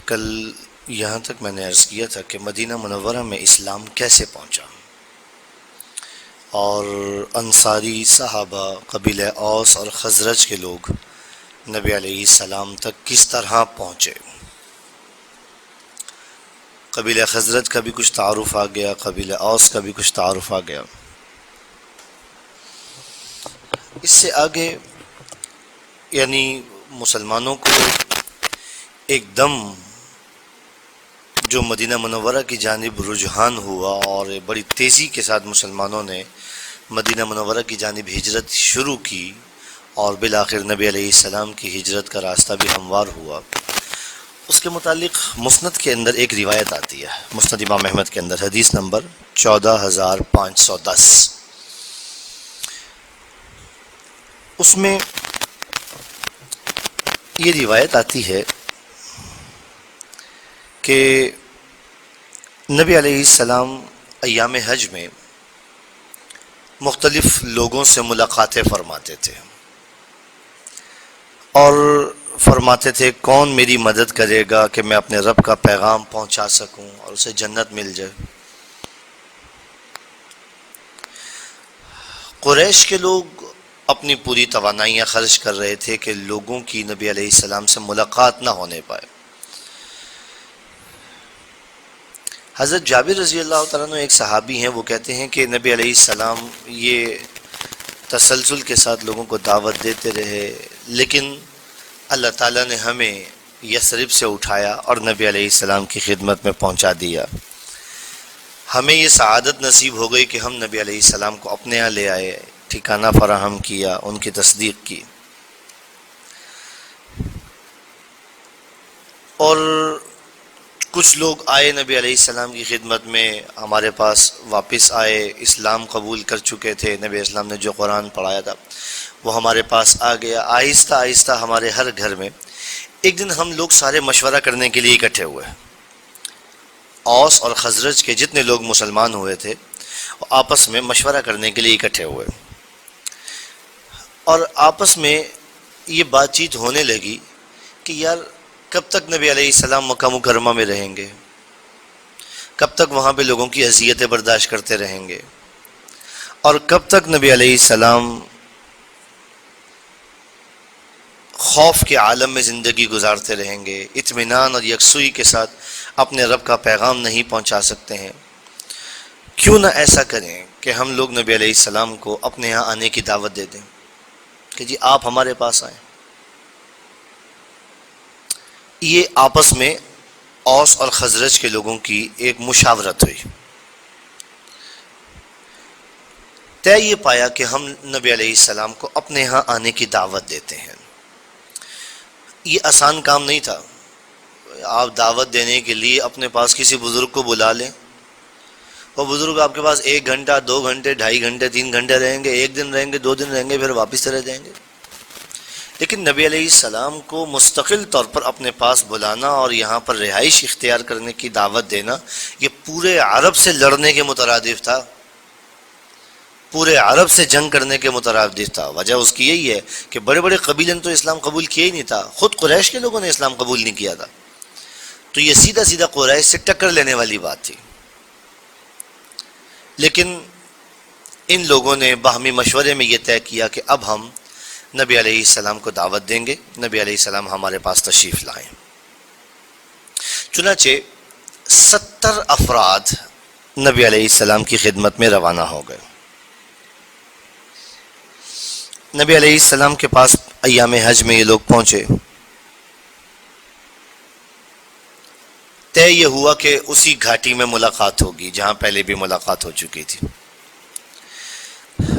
کل یہاں تک میں نے عرض کیا تھا کہ مدینہ منورہ میں اسلام کیسے پہنچا اور انصاری صحابہ قبیلہ اوس اور خزرج کے لوگ نبی علیہ السلام تک کس طرح پہنچے۔ قبیلہ خزرج کا بھی کچھ تعارف آ گیا، قبیلہ اوس کا بھی کچھ تعارف آ گیا۔ اس سے آگے یعنی مسلمانوں کو ایک دم جو مدینہ منورہ کی جانب رجحان ہوا اور بڑی تیزی کے ساتھ مسلمانوں نے مدینہ منورہ کی جانب ہجرت شروع کی اور بالآخر نبی علیہ السلام کی ہجرت کا راستہ بھی ہموار ہوا، اس کے متعلق مسند کے اندر ایک روایت آتی ہے، مسند امام احمد کے اندر حدیث نمبر 14510۔ اس میں یہ روایت آتی ہے کہ نبی علیہ السلام ایام حج میں مختلف لوگوں سے ملاقاتیں فرماتے تھے اور فرماتے تھے کون میری مدد کرے گا کہ میں اپنے رب کا پیغام پہنچا سکوں اور اسے جنت مل جائے۔ قریش کے لوگ اپنی پوری توانائیاں خرچ کر رہے تھے کہ لوگوں کی نبی علیہ السلام سے ملاقات نہ ہونے پائے۔ حضرت جابر رضی اللہ تعالیٰ عنہ ایک صحابی ہیں، وہ کہتے ہیں کہ نبی علیہ السلام یہ تسلسل کے ساتھ لوگوں کو دعوت دیتے رہے، لیکن اللہ تعالیٰ نے ہمیں یثرب سے اٹھایا اور نبی علیہ السلام کی خدمت میں پہنچا دیا۔ ہمیں یہ سعادت نصیب ہو گئی کہ ہم نبی علیہ السلام کو اپنے یہاں لے آئے، ٹھکانہ فراہم کیا، ان کی تصدیق کی، اور کچھ لوگ آئے نبی علیہ السلام کی خدمت میں، ہمارے پاس واپس آئے، اسلام قبول کر چکے تھے، نبی اسلام نے جو قرآن پڑھایا تھا وہ ہمارے پاس آ گیا۔ آہستہ آہستہ ہمارے ہر گھر میں ایک دن ہم لوگ سارے مشورہ کرنے کے لیے اکٹھے ہوئے، اوس اور خزرج کے جتنے لوگ مسلمان ہوئے تھے وہ آپس میں مشورہ کرنے کے لیے اکٹھے ہوئے، اور آپس میں یہ بات چیت ہونے لگی کہ یار کب تک نبی علیہ السلام مکہ مکرمہ میں رہیں گے، کب تک وہاں پہ لوگوں کی اذیتیں برداشت کرتے رہیں گے، اور کب تک نبی علیہ السلام خوف کے عالم میں زندگی گزارتے رہیں گے، اطمینان اور یکسوئی کے ساتھ اپنے رب کا پیغام نہیں پہنچا سکتے ہیں۔ کیوں نہ ایسا کریں کہ ہم لوگ نبی علیہ السلام کو اپنے یہاں آنے کی دعوت دے دیں کہ جی آپ ہمارے پاس آئیں۔ یہ آپس میں اوس اور خزرج کے لوگوں کی ایک مشاورت ہوئی، طے یہ پایا کہ ہم نبی علیہ السلام کو اپنے یہاں آنے کی دعوت دیتے ہیں۔ یہ آسان کام نہیں تھا، آپ دعوت دینے کے لیے اپنے پاس کسی بزرگ کو بلا لیں، وہ بزرگ آپ کے پاس 1 گھنٹہ 2 گھنٹے 2.5 گھنٹے 3 گھنٹے رہیں گے، 1 دن رہیں گے 2 دن رہیں گے، پھر واپس چلے جائیں گے۔ لیکن نبی علیہ السلام کو مستقل طور پر اپنے پاس بلانا اور یہاں پر رہائش اختیار کرنے کی دعوت دینا، یہ پورے عرب سے لڑنے کے مترادف تھا، پورے عرب سے جنگ کرنے کے مترادف تھا۔ وجہ اس کی یہی ہے کہ بڑے بڑے قبیلے نے تو اسلام قبول کیا ہی نہیں تھا، خود قریش کے لوگوں نے اسلام قبول نہیں کیا تھا، تو یہ سیدھا سیدھا قریش سے ٹکر لینے والی بات تھی۔ لیکن ان لوگوں نے باہمی مشورے میں یہ طے کیا کہ اب ہم نبی علیہ السلام کو دعوت دیں گے، نبی علیہ السلام ہمارے پاس تشریف لائیں۔ چنانچہ 70 افراد نبی علیہ السلام کی خدمت میں روانہ ہو گئے۔ نبی علیہ السلام کے پاس ایام حج میں یہ لوگ پہنچے، طے یہ ہوا کہ اسی گھاٹی میں ملاقات ہوگی جہاں پہلے بھی ملاقات ہو چکی تھی۔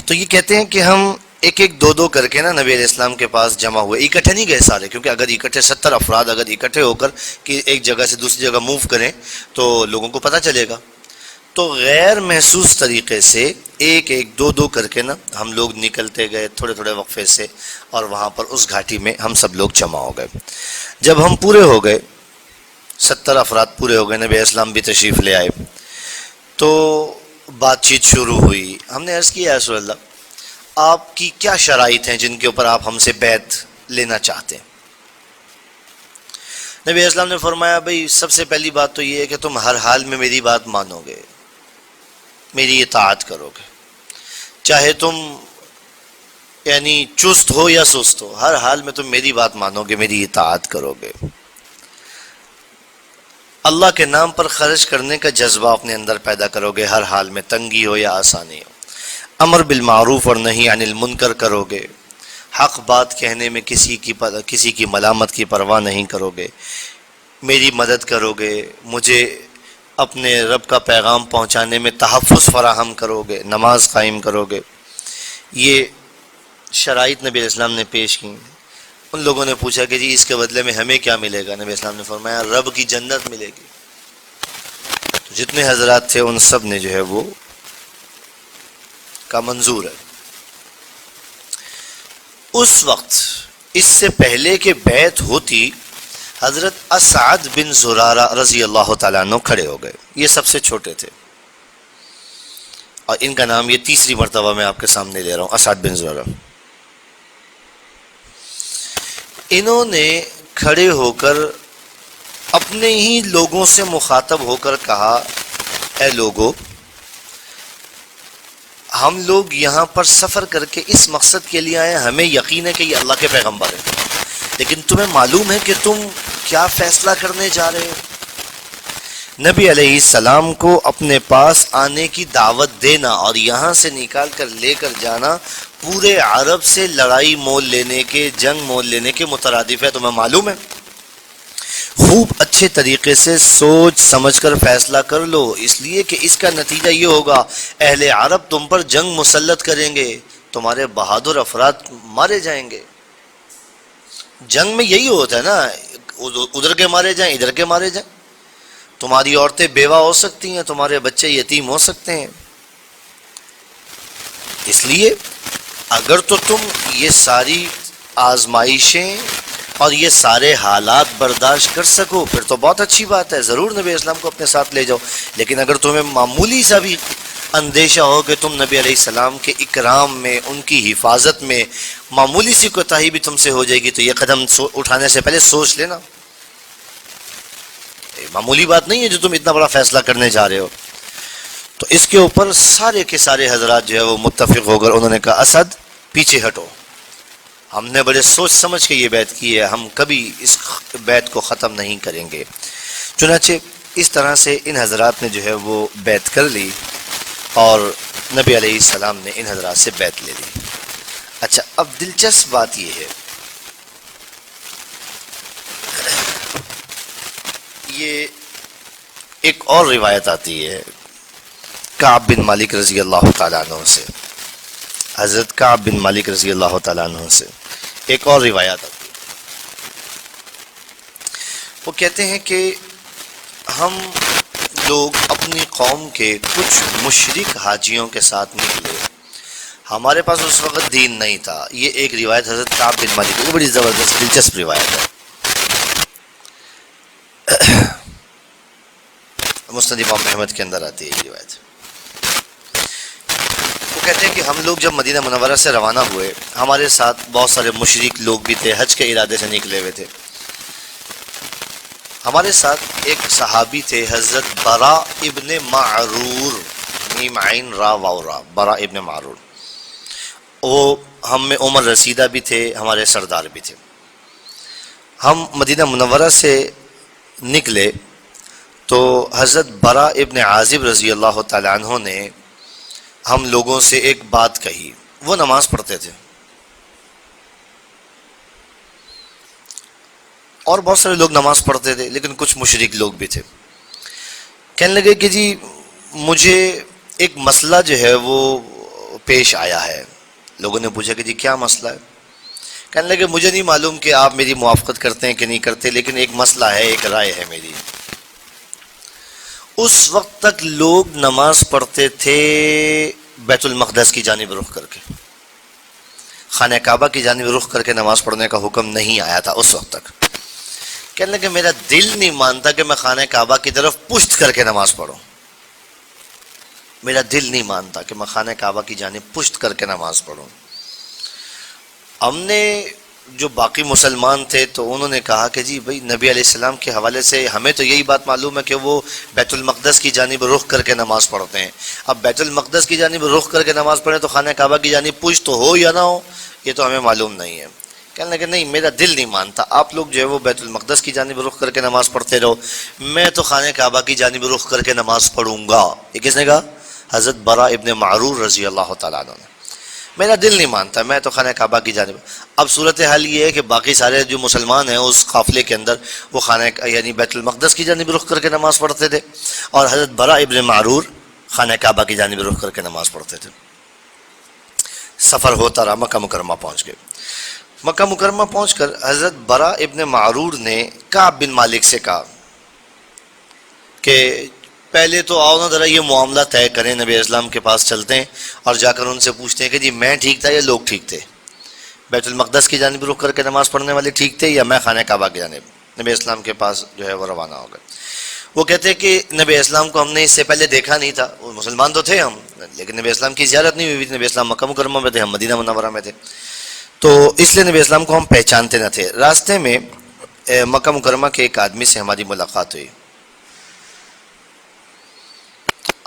تو یہ کہتے ہیں کہ ہم ایک ایک 2 کر کے نبی علیہ السلام کے پاس جمع ہوئے، اکٹھے نہیں گئے سارے، کیونکہ اگر اکٹھے 70 افراد اگر اکٹھے ہو کر کہ ایک جگہ سے دوسری جگہ موو کریں تو لوگوں کو پتہ چلے گا، تو غیر محسوس طریقے سے ایک ایک 2 کر کے ہم لوگ نکلتے گئے تھوڑے تھوڑے وقفے سے، اور وہاں پر اس گھاٹی میں ہم سب لوگ جمع ہو گئے۔ جب ہم پورے ہو گئے، 70 افراد پورے ہو گئے، نبی علیہ السلام بھی تشریف لے آئے، تو بات چیت شروع ہوئی۔ ہم نے عرض کیا یا رسول اللہ آپ کی کیا شرائط ہیں جن کے اوپر آپ ہم سے بیعت لینا چاہتے ہیں؟ نبی اسلام نے فرمایا بھئی سب سے پہلی بات تو یہ ہے کہ تم ہر حال میں میری بات مانو گے، میری اطاعت کرو گے، چاہے تم یعنی چست ہو یا سست ہو، ہر حال میں تم میری بات مانو گے، میری اطاعت کرو گے۔ اللہ کے نام پر خرچ کرنے کا جذبہ اپنے اندر پیدا کرو گے، ہر حال میں، تنگی ہو یا آسانی ہو۔ امر بالمعروف اور نہی عن المنکر کرو گے، حق بات کہنے میں کسی کی ملامت کی پرواہ نہیں کرو گے، میری مدد کرو گے، مجھے اپنے رب کا پیغام پہنچانے میں تحفظ فراہم کرو گے، نماز قائم کرو گے۔ یہ شرائط نبی علیہ السلام نے پیش کی۔ ان لوگوں نے پوچھا کہ جی اس کے بدلے میں ہمیں کیا ملے گا؟ نبی علیہ السلام نے فرمایا رب کی جنت ملے گی۔ تو جتنے حضرات تھے ان سب نے جو ہے وہ کا منظور ہے۔ اس وقت اس سے پہلے کہ بیعت ہوتی، حضرت اسعد بن زرارہ رضی اللہ تعالیٰ عنہ کھڑے ہو گئے۔ یہ سب سے چھوٹے تھے اور ان کا نام یہ تیسری مرتبہ میں آپ کے سامنے لے رہا ہوں، اسعد بن زرارہ۔ انہوں نے کھڑے ہو کر اپنے ہی لوگوں سے مخاطب ہو کر کہا، اے لوگو، ہم لوگ یہاں پر سفر کر کے اس مقصد کے لیے آئے، ہمیں یقین ہے کہ یہ اللہ کے پیغمبر ہیں، لیکن تمہیں معلوم ہے کہ تم کیا فیصلہ کرنے جا رہے ہو؟ نبی علیہ السلام کو اپنے پاس آنے کی دعوت دینا اور یہاں سے نکال کر لے کر جانا پورے عرب سے لڑائی مول لینے کے، جنگ مول لینے کے مترادف ہے، تمہیں معلوم ہے؟ خوب اچھے طریقے سے سوچ سمجھ کر فیصلہ کر لو، اس لیے کہ اس کا نتیجہ یہ ہوگا اہل عرب تم پر جنگ مسلط کریں گے، تمہارے بہادر افراد مارے جائیں گے۔ جنگ میں یہی ہوتا ہے نا، ادھر کے مارے جائیں، ادھر کے مارے جائیں، تمہاری عورتیں بیوہ ہو سکتی ہیں، تمہارے بچے یتیم ہو سکتے ہیں۔ اس لیے اگر تو تم یہ ساری آزمائشیں اور یہ سارے حالات برداشت کر سکو پھر تو بہت اچھی بات ہے، ضرور نبی اسلام کو اپنے ساتھ لے جاؤ، لیکن اگر تمہیں معمولی سا بھی اندیشہ ہو کہ تم نبی علیہ السلام کے اکرام میں، ان کی حفاظت میں معمولی سی کوتاہی بھی تم سے ہو جائے گی تو یہ قدم اٹھانے سے پہلے سوچ لینا۔ معمولی بات نہیں ہے جو تم اتنا بڑا فیصلہ کرنے جا رہے ہو۔ تو اس کے اوپر سارے کے سارے حضرات جو ہے وہ متفق ہو کر انہوں نے کہا اسد پیچھے ہٹو، ہم نے بڑے سوچ سمجھ کے یہ بیعت کی ہے، ہم کبھی اس بیعت کو ختم نہیں کریں گے۔ چنانچہ اس طرح سے ان حضرات نے جو ہے وہ بیعت کر لی اور نبی علیہ السلام نے ان حضرات سے بیعت لے لی۔ اچھا، اب دلچسپ بات یہ ہے، یہ ایک اور روایت آتی ہے کعب بن مالک رضی اللہ تعالیٰ عنہ سے، حضرت کعب بن مالک رضی اللہ تعالیٰ عنہ سے ایک اور روایت آتی ہے۔ وہ کہتے ہیں کہ ہم لوگ اپنی قوم کے کچھ مشرک حاجیوں کے ساتھ نکلے، ہمارے پاس اس وقت دین نہیں تھا۔ یہ ایک روایت حضرت کعب بن مالک کی بڑی زبردست دلچسپ روایت ہے، مسند امام احمد کے اندر آتی ہے یہ روایت۔ وہ کہتے ہیں کہ ہم لوگ جب مدینہ منورہ سے روانہ ہوئے، ہمارے ساتھ بہت سارے مشرک لوگ بھی تھے، حج کے ارادے سے نکلے ہوئے تھے۔ ہمارے ساتھ ایک صحابی تھے حضرت برا ابن معرور، میم عین را واو را، برا ابن معرور، وہ ہم میں عمر رسیدہ بھی تھے، ہمارے سردار بھی تھے۔ ہم مدینہ منورہ سے نکلے تو حضرت برا ابن عازب رضی اللہ تعالیٰ عنہ نے ہم لوگوں سے ایک بات کہی۔ وہ نماز پڑھتے تھے اور بہت سارے لوگ نماز پڑھتے تھے، لیکن کچھ مشرک لوگ بھی تھے۔ کہنے لگے کہ جی مجھے ایک مسئلہ جو ہے وہ پیش آیا ہے۔ لوگوں نے پوچھا کہ جی کیا مسئلہ ہے؟ کہنے لگے مجھے نہیں معلوم کہ آپ میری موافقت کرتے ہیں کہ نہیں کرتے، لیکن ایک مسئلہ ہے، ایک رائے ہے میری۔ اس وقت تک لوگ نماز پڑھتے تھے بیت المقدس کی جانب رخ کر کے، خانہ کعبہ کی جانب رخ کر کے نماز پڑھنے کا حکم نہیں آیا تھا اس وقت تک۔ کہنے لگے میرا دل نہیں مانتا کہ میں خانہ کعبہ کی طرف پشت کر کے نماز پڑھوں، میرا دل نہیں مانتا کہ میں خانہ کعبہ کی جانب پشت کر کے نماز پڑھوں۔ ہم نے جو باقی مسلمان تھے تو انہوں نے کہا کہ جی بھائی نبی علیہ السلام کے حوالے سے ہمیں تو یہی بات معلوم ہے کہ وہ بیت المقدس کی جانب رخ کر کے نماز پڑھتے ہیں، اب بیت المقدس کی جانب رخ کر کے نماز پڑھیں تو خانہ کعبہ کی جانب پوچھ تو ہو یا نہ ہو یہ تو ہمیں معلوم نہیں ہے۔ کہنے لگے نہیں میرا دل نہیں مانتا، آپ لوگ جو ہے وہ بیت المقدس کی جانب رخ کر کے نماز پڑھتے رہو، میں تو خانہ کعبہ کی جانب رخ کر کے نماز پڑھوں گا۔ یہ کس نے کہا؟ حضرت برا ابن معرور رضی اللہ تعالیٰ عنہ نے۔ میرا دل نہیں مانتا، میں تو خانہ کعبہ کی جانب۔ اب صورتحال یہ ہے کہ باقی سارے جو مسلمان ہیں اس قافلے کے اندر وہ خانہ یعنی بیت المقدس کی جانب رخ کر کے نماز پڑھتے تھے، اور حضرت برا ابن معرور خانہ کعبہ کی جانب رخ کر کے نماز پڑھتے تھے۔ سفر ہوتا رہا، مکہ مکرمہ پہنچ گئے۔ مکہ مکرمہ پہنچ کر حضرت برا ابن معرور نے کعب بن مالک سے کہا کہ پہلے تو آؤ نا ذرا یہ معاملہ طے کریں، نبی اسلام کے پاس چلتے ہیں اور جا کر ان سے پوچھتے ہیں کہ جی میں ٹھیک تھا یا لوگ ٹھیک تھے، بیت المقدس کی جانب رخ کر کے نماز پڑھنے والے ٹھیک تھے یا میں خانہ کعبہ کی جانب۔ نبی اسلام کے پاس جو ہے وہ روانہ ہو گئے۔ وہ کہتے ہیں کہ نبی اسلام کو ہم نے اس سے پہلے دیکھا نہیں تھا، وہ مسلمان تو تھے ہم، لیکن نبی اسلام کی زیارت نہیں ہوئی تھی، نبی اسلام مکہ مکرمہ میں تھے، ہم مدینہ منورہ میں تھے، تو اس لیے نبی اسلام کو ہم پہچانتے نہ تھے۔ راستے میں مکہ مکرمہ کے ایک آدمی سے ہماری ملاقات ہوئی،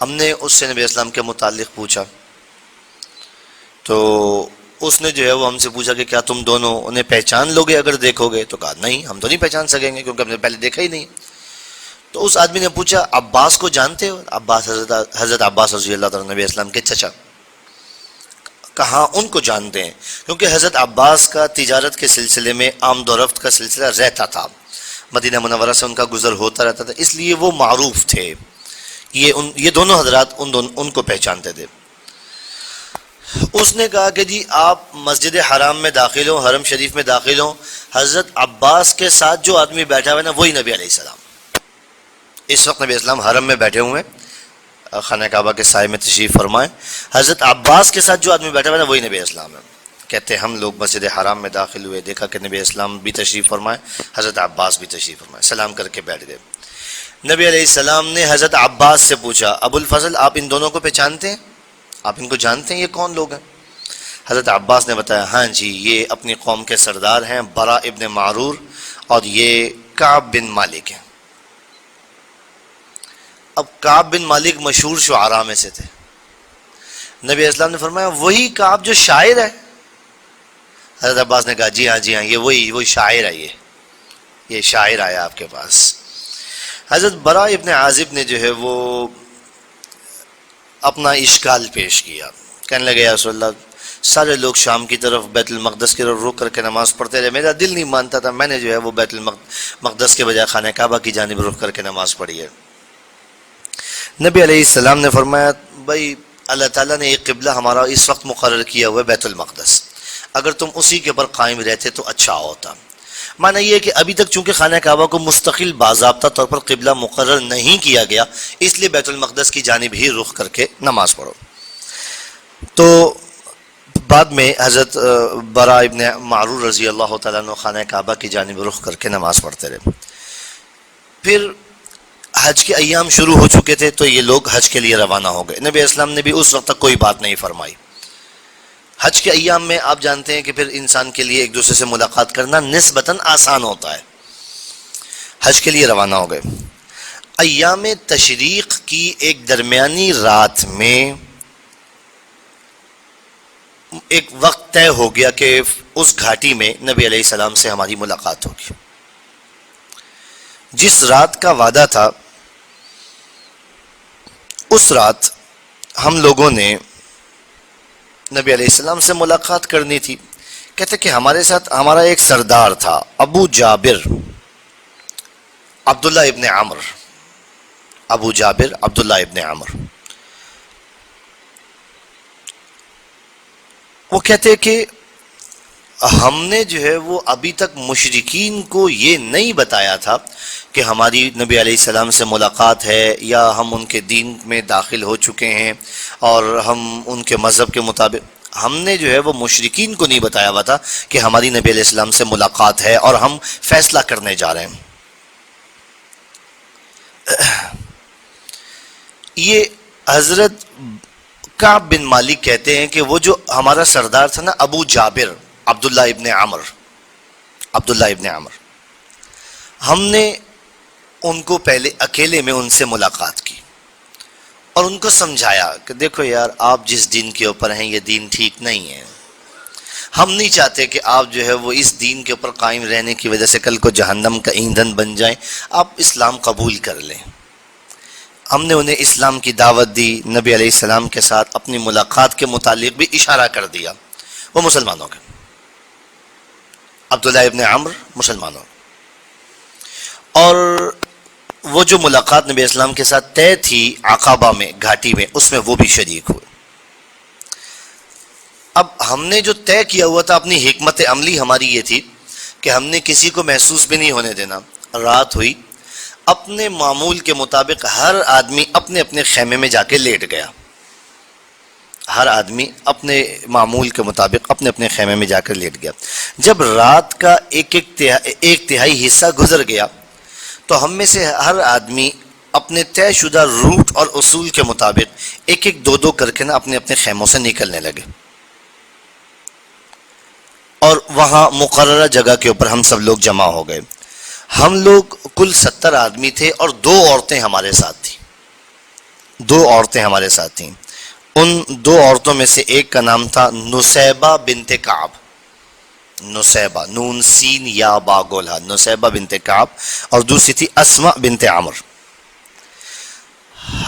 ہم نے اس سے نبی اسلام کے متعلق پوچھا تو اس نے جو ہے وہ ہم سے پوچھا کہ کیا تم دونوں انہیں پہچان لو گے اگر دیکھو گے؟ تو کہا نہیں ہم تو نہیں پہچان سکیں گے کیونکہ ہم نے پہلے دیکھا ہی نہیں۔ تو اس آدمی نے پوچھا عباس کو جانتے ہو؟ عباس حضرت عباس رضی اللہ تعالیٰ نبی اسلام کے چچا۔ کہاں ان کو جانتے ہیں کیونکہ حضرت عباس کا تجارت کے سلسلے میں آمد و رفت کا سلسلہ رہتا تھا، مدینہ منورہ سے ان کا گزر ہوتا رہتا تھا، اس لیے وہ معروف تھے، یہ دونوں حضرات ان کو پہچانتے تھے۔ اس نے کہا کہ جی آپ مسجد حرام میں داخل ہوں، حرم شریف میں داخل ہوں، حضرت عباس کے ساتھ جو آدمی بیٹھا ہوا ہے نا وہی نبی علیہ السلام۔ اس وقت نبی اسلام حرم میں بیٹھے ہوئے ہیں، خانہ کعبہ کے سائے میں تشریف فرمائے، حضرت عباس کے ساتھ جو آدمی بیٹھا ہوا ہے نا وہی نبی اسلام ہے۔ کہتے ہم لوگ مسجد حرام میں داخل ہوئے، دیکھا کہ نبی اسلام بھی تشریف فرمائے، حضرت عباس بھی تشریف فرمائے، سلام کر کے بیٹھ گئے۔ نبی علیہ السلام نے حضرت عباس سے پوچھا ابو الفضل آپ ان دونوں کو پہچانتے ہیں؟ آپ ان کو جانتے ہیں؟ یہ کون لوگ ہیں؟ حضرت عباس نے بتایا ہاں جی یہ اپنی قوم کے سردار ہیں، برا ابن معرور، اور یہ کعب بن مالک ہیں۔ اب کعب بن مالک مشہور شعراء میں سے تھے۔ نبی اسلام نے فرمایا وہی کعب جو شاعر ہے؟ حضرت عباس نے کہا جی ہاں یہ وہی شاعر ہے، یہ شاعر آیا آپ کے پاس۔ حضرت برا ابن عازب نے جو ہے وہ اپنا اشکال پیش کیا، کہنے لگے یا رسول اللہ سارے لوگ شام کی طرف بیت المقدس کی طرف رک کر کے نماز پڑھتے رہے، میرا دل نہیں مانتا تھا، میں نے جو ہے وہ بیت المقدس کے بجائے خانہ کعبہ کی جانب رک کر کے نماز پڑھی ہے۔ نبی علیہ السلام نے فرمایا بھائی اللہ تعالیٰ نے ایک قبلہ ہمارا اس وقت مقرر کیا ہوا ہے بیت المقدس، اگر تم اسی کے پر قائم رہتے تو اچھا ہوتا۔ معنی یہ ہے کہ ابھی تک چونکہ خانہ کعبہ کو مستقل باضابطہ طور پر قبلہ مقرر نہیں کیا گیا، اس لیے بیت المقدس کی جانب ہی رخ کر کے نماز پڑھو۔ تو بعد میں حضرت برا ابن معرور رضی اللہ تعالیٰ عنہ خانہ کعبہ کی جانب رخ کر کے نماز پڑھتے رہے۔ پھر حج کے ایام شروع ہو چکے تھے تو یہ لوگ حج کے لیے روانہ ہو گئے۔ نبی اسلام نے بھی اس وقت تک کوئی بات نہیں فرمائی۔ حج کے ایام میں آپ جانتے ہیں کہ پھر انسان کے لیے ایک دوسرے سے ملاقات کرنا نسبتاً آسان ہوتا ہے۔ حج کے لیے روانہ ہو گئے۔ ایام تشریق کی ایک درمیانی رات میں ایک وقت طے ہو گیا کہ اس گھاٹی میں نبی علیہ السلام سے ہماری ملاقات ہوگی۔ جس رات کا وعدہ تھا اس رات ہم لوگوں نے نبی علیہ السلام سے ملاقات کرنی تھی۔ کہتے کہ ہمارے ساتھ ہمارا ایک سردار تھا ابو جابر عبداللہ ابن عمر، ابو جابر عبداللہ ابن عمر۔ وہ کہتے کہ ہم نے جو ہے وہ ابھی تک مشرکین کو یہ نہیں بتایا تھا کہ ہماری نبی علیہ السلام سے ملاقات ہے یا ہم ان کے دین میں داخل ہو چکے ہیں اور ہم ان کے مذہب کے مطابق، ہم نے جو ہے وہ مشرکین کو نہیں بتایا ہوا تھا کہ ہماری نبی علیہ السلام سے ملاقات ہے اور ہم فیصلہ کرنے جا رہے ہیں۔ یہ حضرت کعب بن مالک کہتے ہیں کہ وہ جو ہمارا سردار تھا نا ابو جابر عبداللہ ابن عمر، عبداللہ ابن عمر. ہم نے ان کو پہلے اکیلے میں ان سے ملاقات کی اور ان کو سمجھایا کہ دیکھو یار، آپ جس دین کے اوپر ہیں یہ دین ٹھیک نہیں ہے. ہم نہیں چاہتے کہ آپ جو ہے وہ اس دین کے اوپر قائم رہنے کی وجہ سے کل کو جہنم کا ایندھن بن جائیں. آپ اسلام قبول کر لیں. ہم نے انہیں اسلام کی دعوت دی، نبی علیہ السلام کے ساتھ اپنی ملاقات کے متعلق بھی اشارہ کر دیا. وہ مسلمانوں کے، عبداللہ ابن عمر مسلمانوں، اور وہ جو ملاقات نبی اسلام کے ساتھ طے تھی عقابہ میں، گھاٹی میں، اس میں وہ بھی شریک ہوئے. اب ہم نے جو طے کیا ہوا تھا، اپنی حکمت عملی ہماری یہ تھی کہ ہم نے کسی کو محسوس بھی نہیں ہونے دینا. رات ہوئی، اپنے معمول کے مطابق ہر آدمی اپنے اپنے خیمے میں جا کے لیٹ گیا. ہر آدمی اپنے معمول کے مطابق اپنے اپنے خیمے میں جا کر لیٹ گیا. جب رات کا ایک تہائی حصہ گزر گیا تو ہم میں سے ہر آدمی اپنے طے شدہ روٹ اور اصول کے مطابق ایک ایک دو دو کر کے نا اپنے اپنے خیموں سے نکلنے لگے، اور وہاں مقررہ جگہ کے اوپر ہم سب لوگ جمع ہو گئے. ہم لوگ کل 70 آدمی تھے اور 2 عورتیں ہمارے ساتھ تھیں. 2 عورتیں ہمارے ساتھ تھیں. ان 2 عورتوں میں سے ایک کا نام تھا نسیبہ بنت کعب. نسیبہ، نون سین یا با گولہ، نسیبہ بنت کعب، اور دوسری تھی اسماء بنت عمر.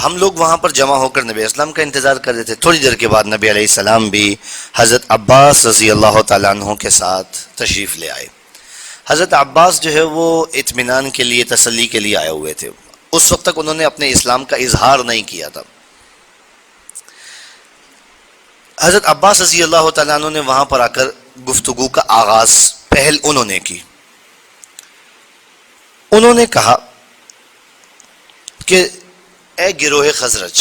ہم لوگ وہاں پر جمع ہو کر نبی اسلام کا انتظار کر رہے تھے. تھوڑی دیر کے بعد نبی علیہ السلام بھی حضرت عباس رضی اللہ تعالیٰ عنہ کے ساتھ تشریف لے آئے. حضرت عباس جو ہے وہ اطمینان کے لیے، تسلی کے لیے آئے ہوئے تھے. اس وقت تک انہوں نے اپنے اسلام کا اظہار نہیں کیا تھا. حضرت عباس رضی اللہ تعالیٰ عنہ نے وہاں پر آ کر گفتگو کا آغاز پہل انہوں نے کی. انہوں نے کہا کہ اے گروہ خزرج،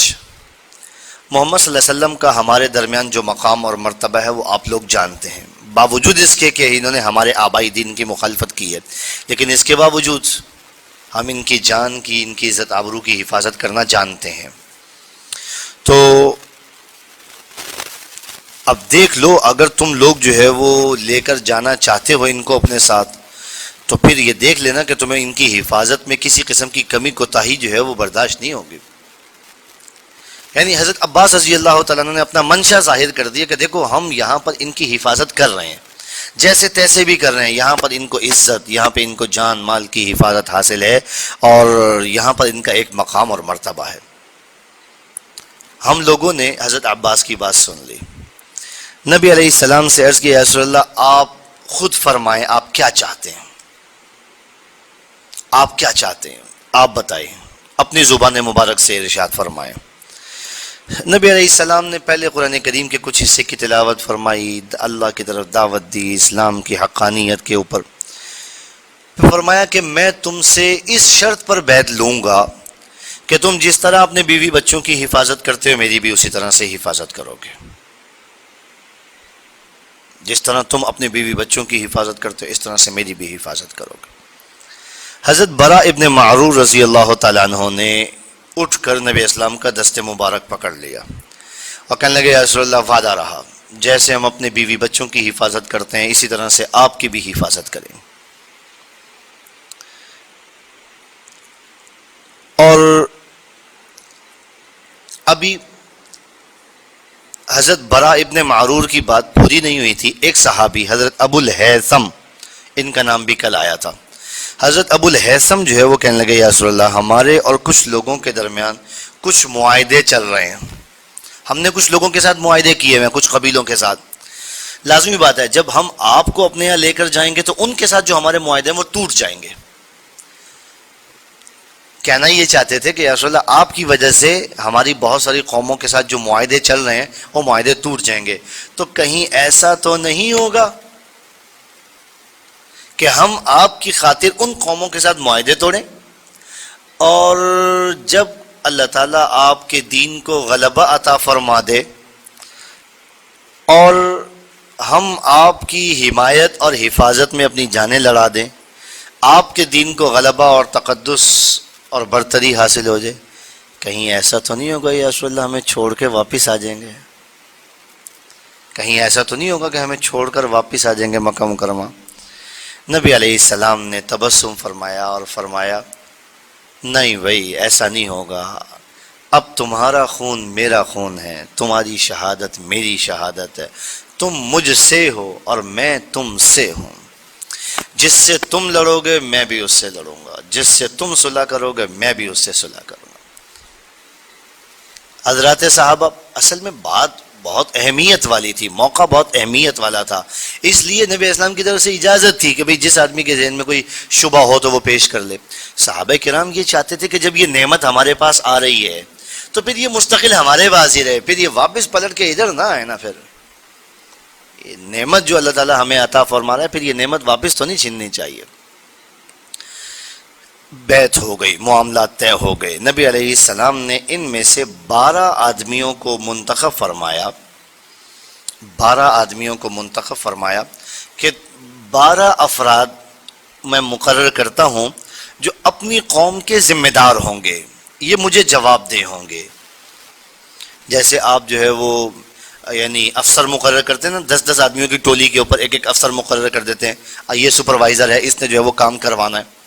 محمد صلی اللہ علیہ وسلم کا ہمارے درمیان جو مقام اور مرتبہ ہے وہ آپ لوگ جانتے ہیں. باوجود اس کے کہ انہوں نے ہمارے آبائی دین کی مخالفت کی ہے، لیکن اس کے باوجود ہم ان کی جان کی، ان کی عزت آبرو کی حفاظت کرنا جانتے ہیں. تو اب دیکھ لو، اگر تم لوگ جو ہے وہ لے کر جانا چاہتے ہو ان کو اپنے ساتھ، تو پھر یہ دیکھ لینا کہ تمہیں ان کی حفاظت میں کسی قسم کی کمی کوتاہی جو ہے وہ برداشت نہیں ہوگی. یعنی حضرت عباس رضی اللہ تعالیٰ عنہ نے اپنا منشا ظاہر کر دیا کہ دیکھو ہم یہاں پر ان کی حفاظت کر رہے ہیں، جیسے تیسے بھی کر رہے ہیں. یہاں پر ان کو عزت، یہاں پہ ان کو جان مال کی حفاظت حاصل ہے، اور یہاں پر ان کا ایک مقام اور مرتبہ ہے. ہم لوگوں نے حضرت عباس کی بات سن لی. نبی علیہ السلام سے عرض کیا، یا رسول اللہ آپ خود فرمائیں آپ کیا چاہتے ہیں، آپ کیا چاہتے ہیں، آپ بتائیں، اپنی زبان مبارک سے ارشاد فرمائیں. نبی علیہ السلام نے پہلے قرآن کریم کے کچھ حصے کی تلاوت فرمائی، اللہ کی طرف دعوت دی، اسلام کی حقانیت کے اوپر. فرمایا کہ میں تم سے اس شرط پر بیعت لوں گا کہ تم جس طرح اپنے بیوی بچوں کی حفاظت کرتے ہو میری بھی اسی طرح سے حفاظت کرو گے. جس طرح تم اپنے بیوی بچوں کی حفاظت کرتے ہو اس طرح سے میری بھی حفاظت کرو گے. حضرت برا ابن معرور رضی اللہ تعالیٰ عنہ نے اٹھ کر نبی اسلام کا دست مبارک پکڑ لیا اور کہنے لگے، یا رسول اللہ وعدہ رہا، جیسے ہم اپنے بیوی بچوں کی حفاظت کرتے ہیں اسی طرح سے آپ کی بھی حفاظت کریں. اور ابھی حضرت برا ابن معرور کی بات پوری نہیں ہوئی تھی. ایک صحابی حضرت ابو الہیثم، ان کا نام بھی کل آیا تھا، حضرت ابو الہیثم جو ہے وہ کہنے لگے، یا رسول اللہ ہمارے اور کچھ لوگوں کے درمیان کچھ معاہدے چل رہے ہیں. ہم نے کچھ لوگوں کے ساتھ معاہدے کیے ہوئے ہیں، کچھ قبیلوں کے ساتھ. لازمی بات ہے جب ہم آپ کو اپنے یہاں لے کر جائیں گے تو ان کے ساتھ جو ہمارے معاہدے ہیں وہ ٹوٹ جائیں گے. کہنا یہ چاہتے تھے کہ یا رسول اللہ آپ کی وجہ سے ہماری بہت ساری قوموں کے ساتھ جو معاہدے چل رہے ہیں وہ معاہدے ٹوٹ جائیں گے. تو کہیں ایسا تو نہیں ہوگا کہ ہم آپ کی خاطر ان قوموں کے ساتھ معاہدے توڑیں اور جب اللہ تعالیٰ آپ کے دین کو غلبہ عطا فرما دے اور ہم آپ کی حمایت اور حفاظت میں اپنی جانیں لڑا دیں، آپ کے دین کو غلبہ اور تقدس اور برتری حاصل ہو جائے، کہیں ایسا تو نہیں ہوگا یا رسول اللہ ہمیں چھوڑ کے واپس آ جائیں گے؟ کہیں ایسا تو نہیں ہوگا کہ ہمیں چھوڑ کر واپس آ جائیں گے مکہ مکرمہ؟ نبی علیہ السلام نے تبسم فرمایا اور فرمایا نہیں بھائی ایسا نہیں ہوگا، اب تمہارا خون میرا خون ہے، تمہاری شہادت میری شہادت ہے، تم مجھ سے ہو اور میں تم سے ہوں، جس سے تم لڑو گے میں بھی اس سے لڑوں گا، جس سے تم صلح کرو گے میں بھی اس سے صلح کروں گا۔ حضرات صحابہ اصل میں بات بہت اہمیت والی تھی، موقع بہت اہمیت والا تھا، اس لیے نبی اسلام کی طرف سے اجازت تھی کہ بھئی جس آدمی کے ذہن میں کوئی شبہ ہو تو وہ پیش کر لے۔ صحابہ کرام یہ چاہتے تھے کہ جب یہ نعمت ہمارے پاس آ رہی ہے تو پھر یہ مستقل ہمارے پاس ہی رہے، پھر یہ واپس پلٹ کے ادھر نہ آئے نا، پھر یہ نعمت جو اللہ تعالیٰ ہمیں عطا فرما رہا ہے پھر یہ نعمت واپس تو نہیں چھیننی چاہیے۔ بیعت ہو گئی، معاملات طے ہو گئے، نبی علیہ السلام نے ان میں سے 12 آدمیوں کو منتخب فرمایا، 12 آدمیوں کو منتخب فرمایا کہ 12 افراد میں مقرر کرتا ہوں جو اپنی قوم کے ذمہ دار ہوں گے، یہ مجھے جواب دہ ہوں گے۔ جیسے آپ جو ہے وہ یعنی افسر مقرر کرتے ہیں نا، 10 آدمیوں کی ٹولی کے اوپر ایک افسر مقرر کر دیتے ہیں، یہ سپروائزر ہے، اس نے جو ہے وہ کام کروانا ہے۔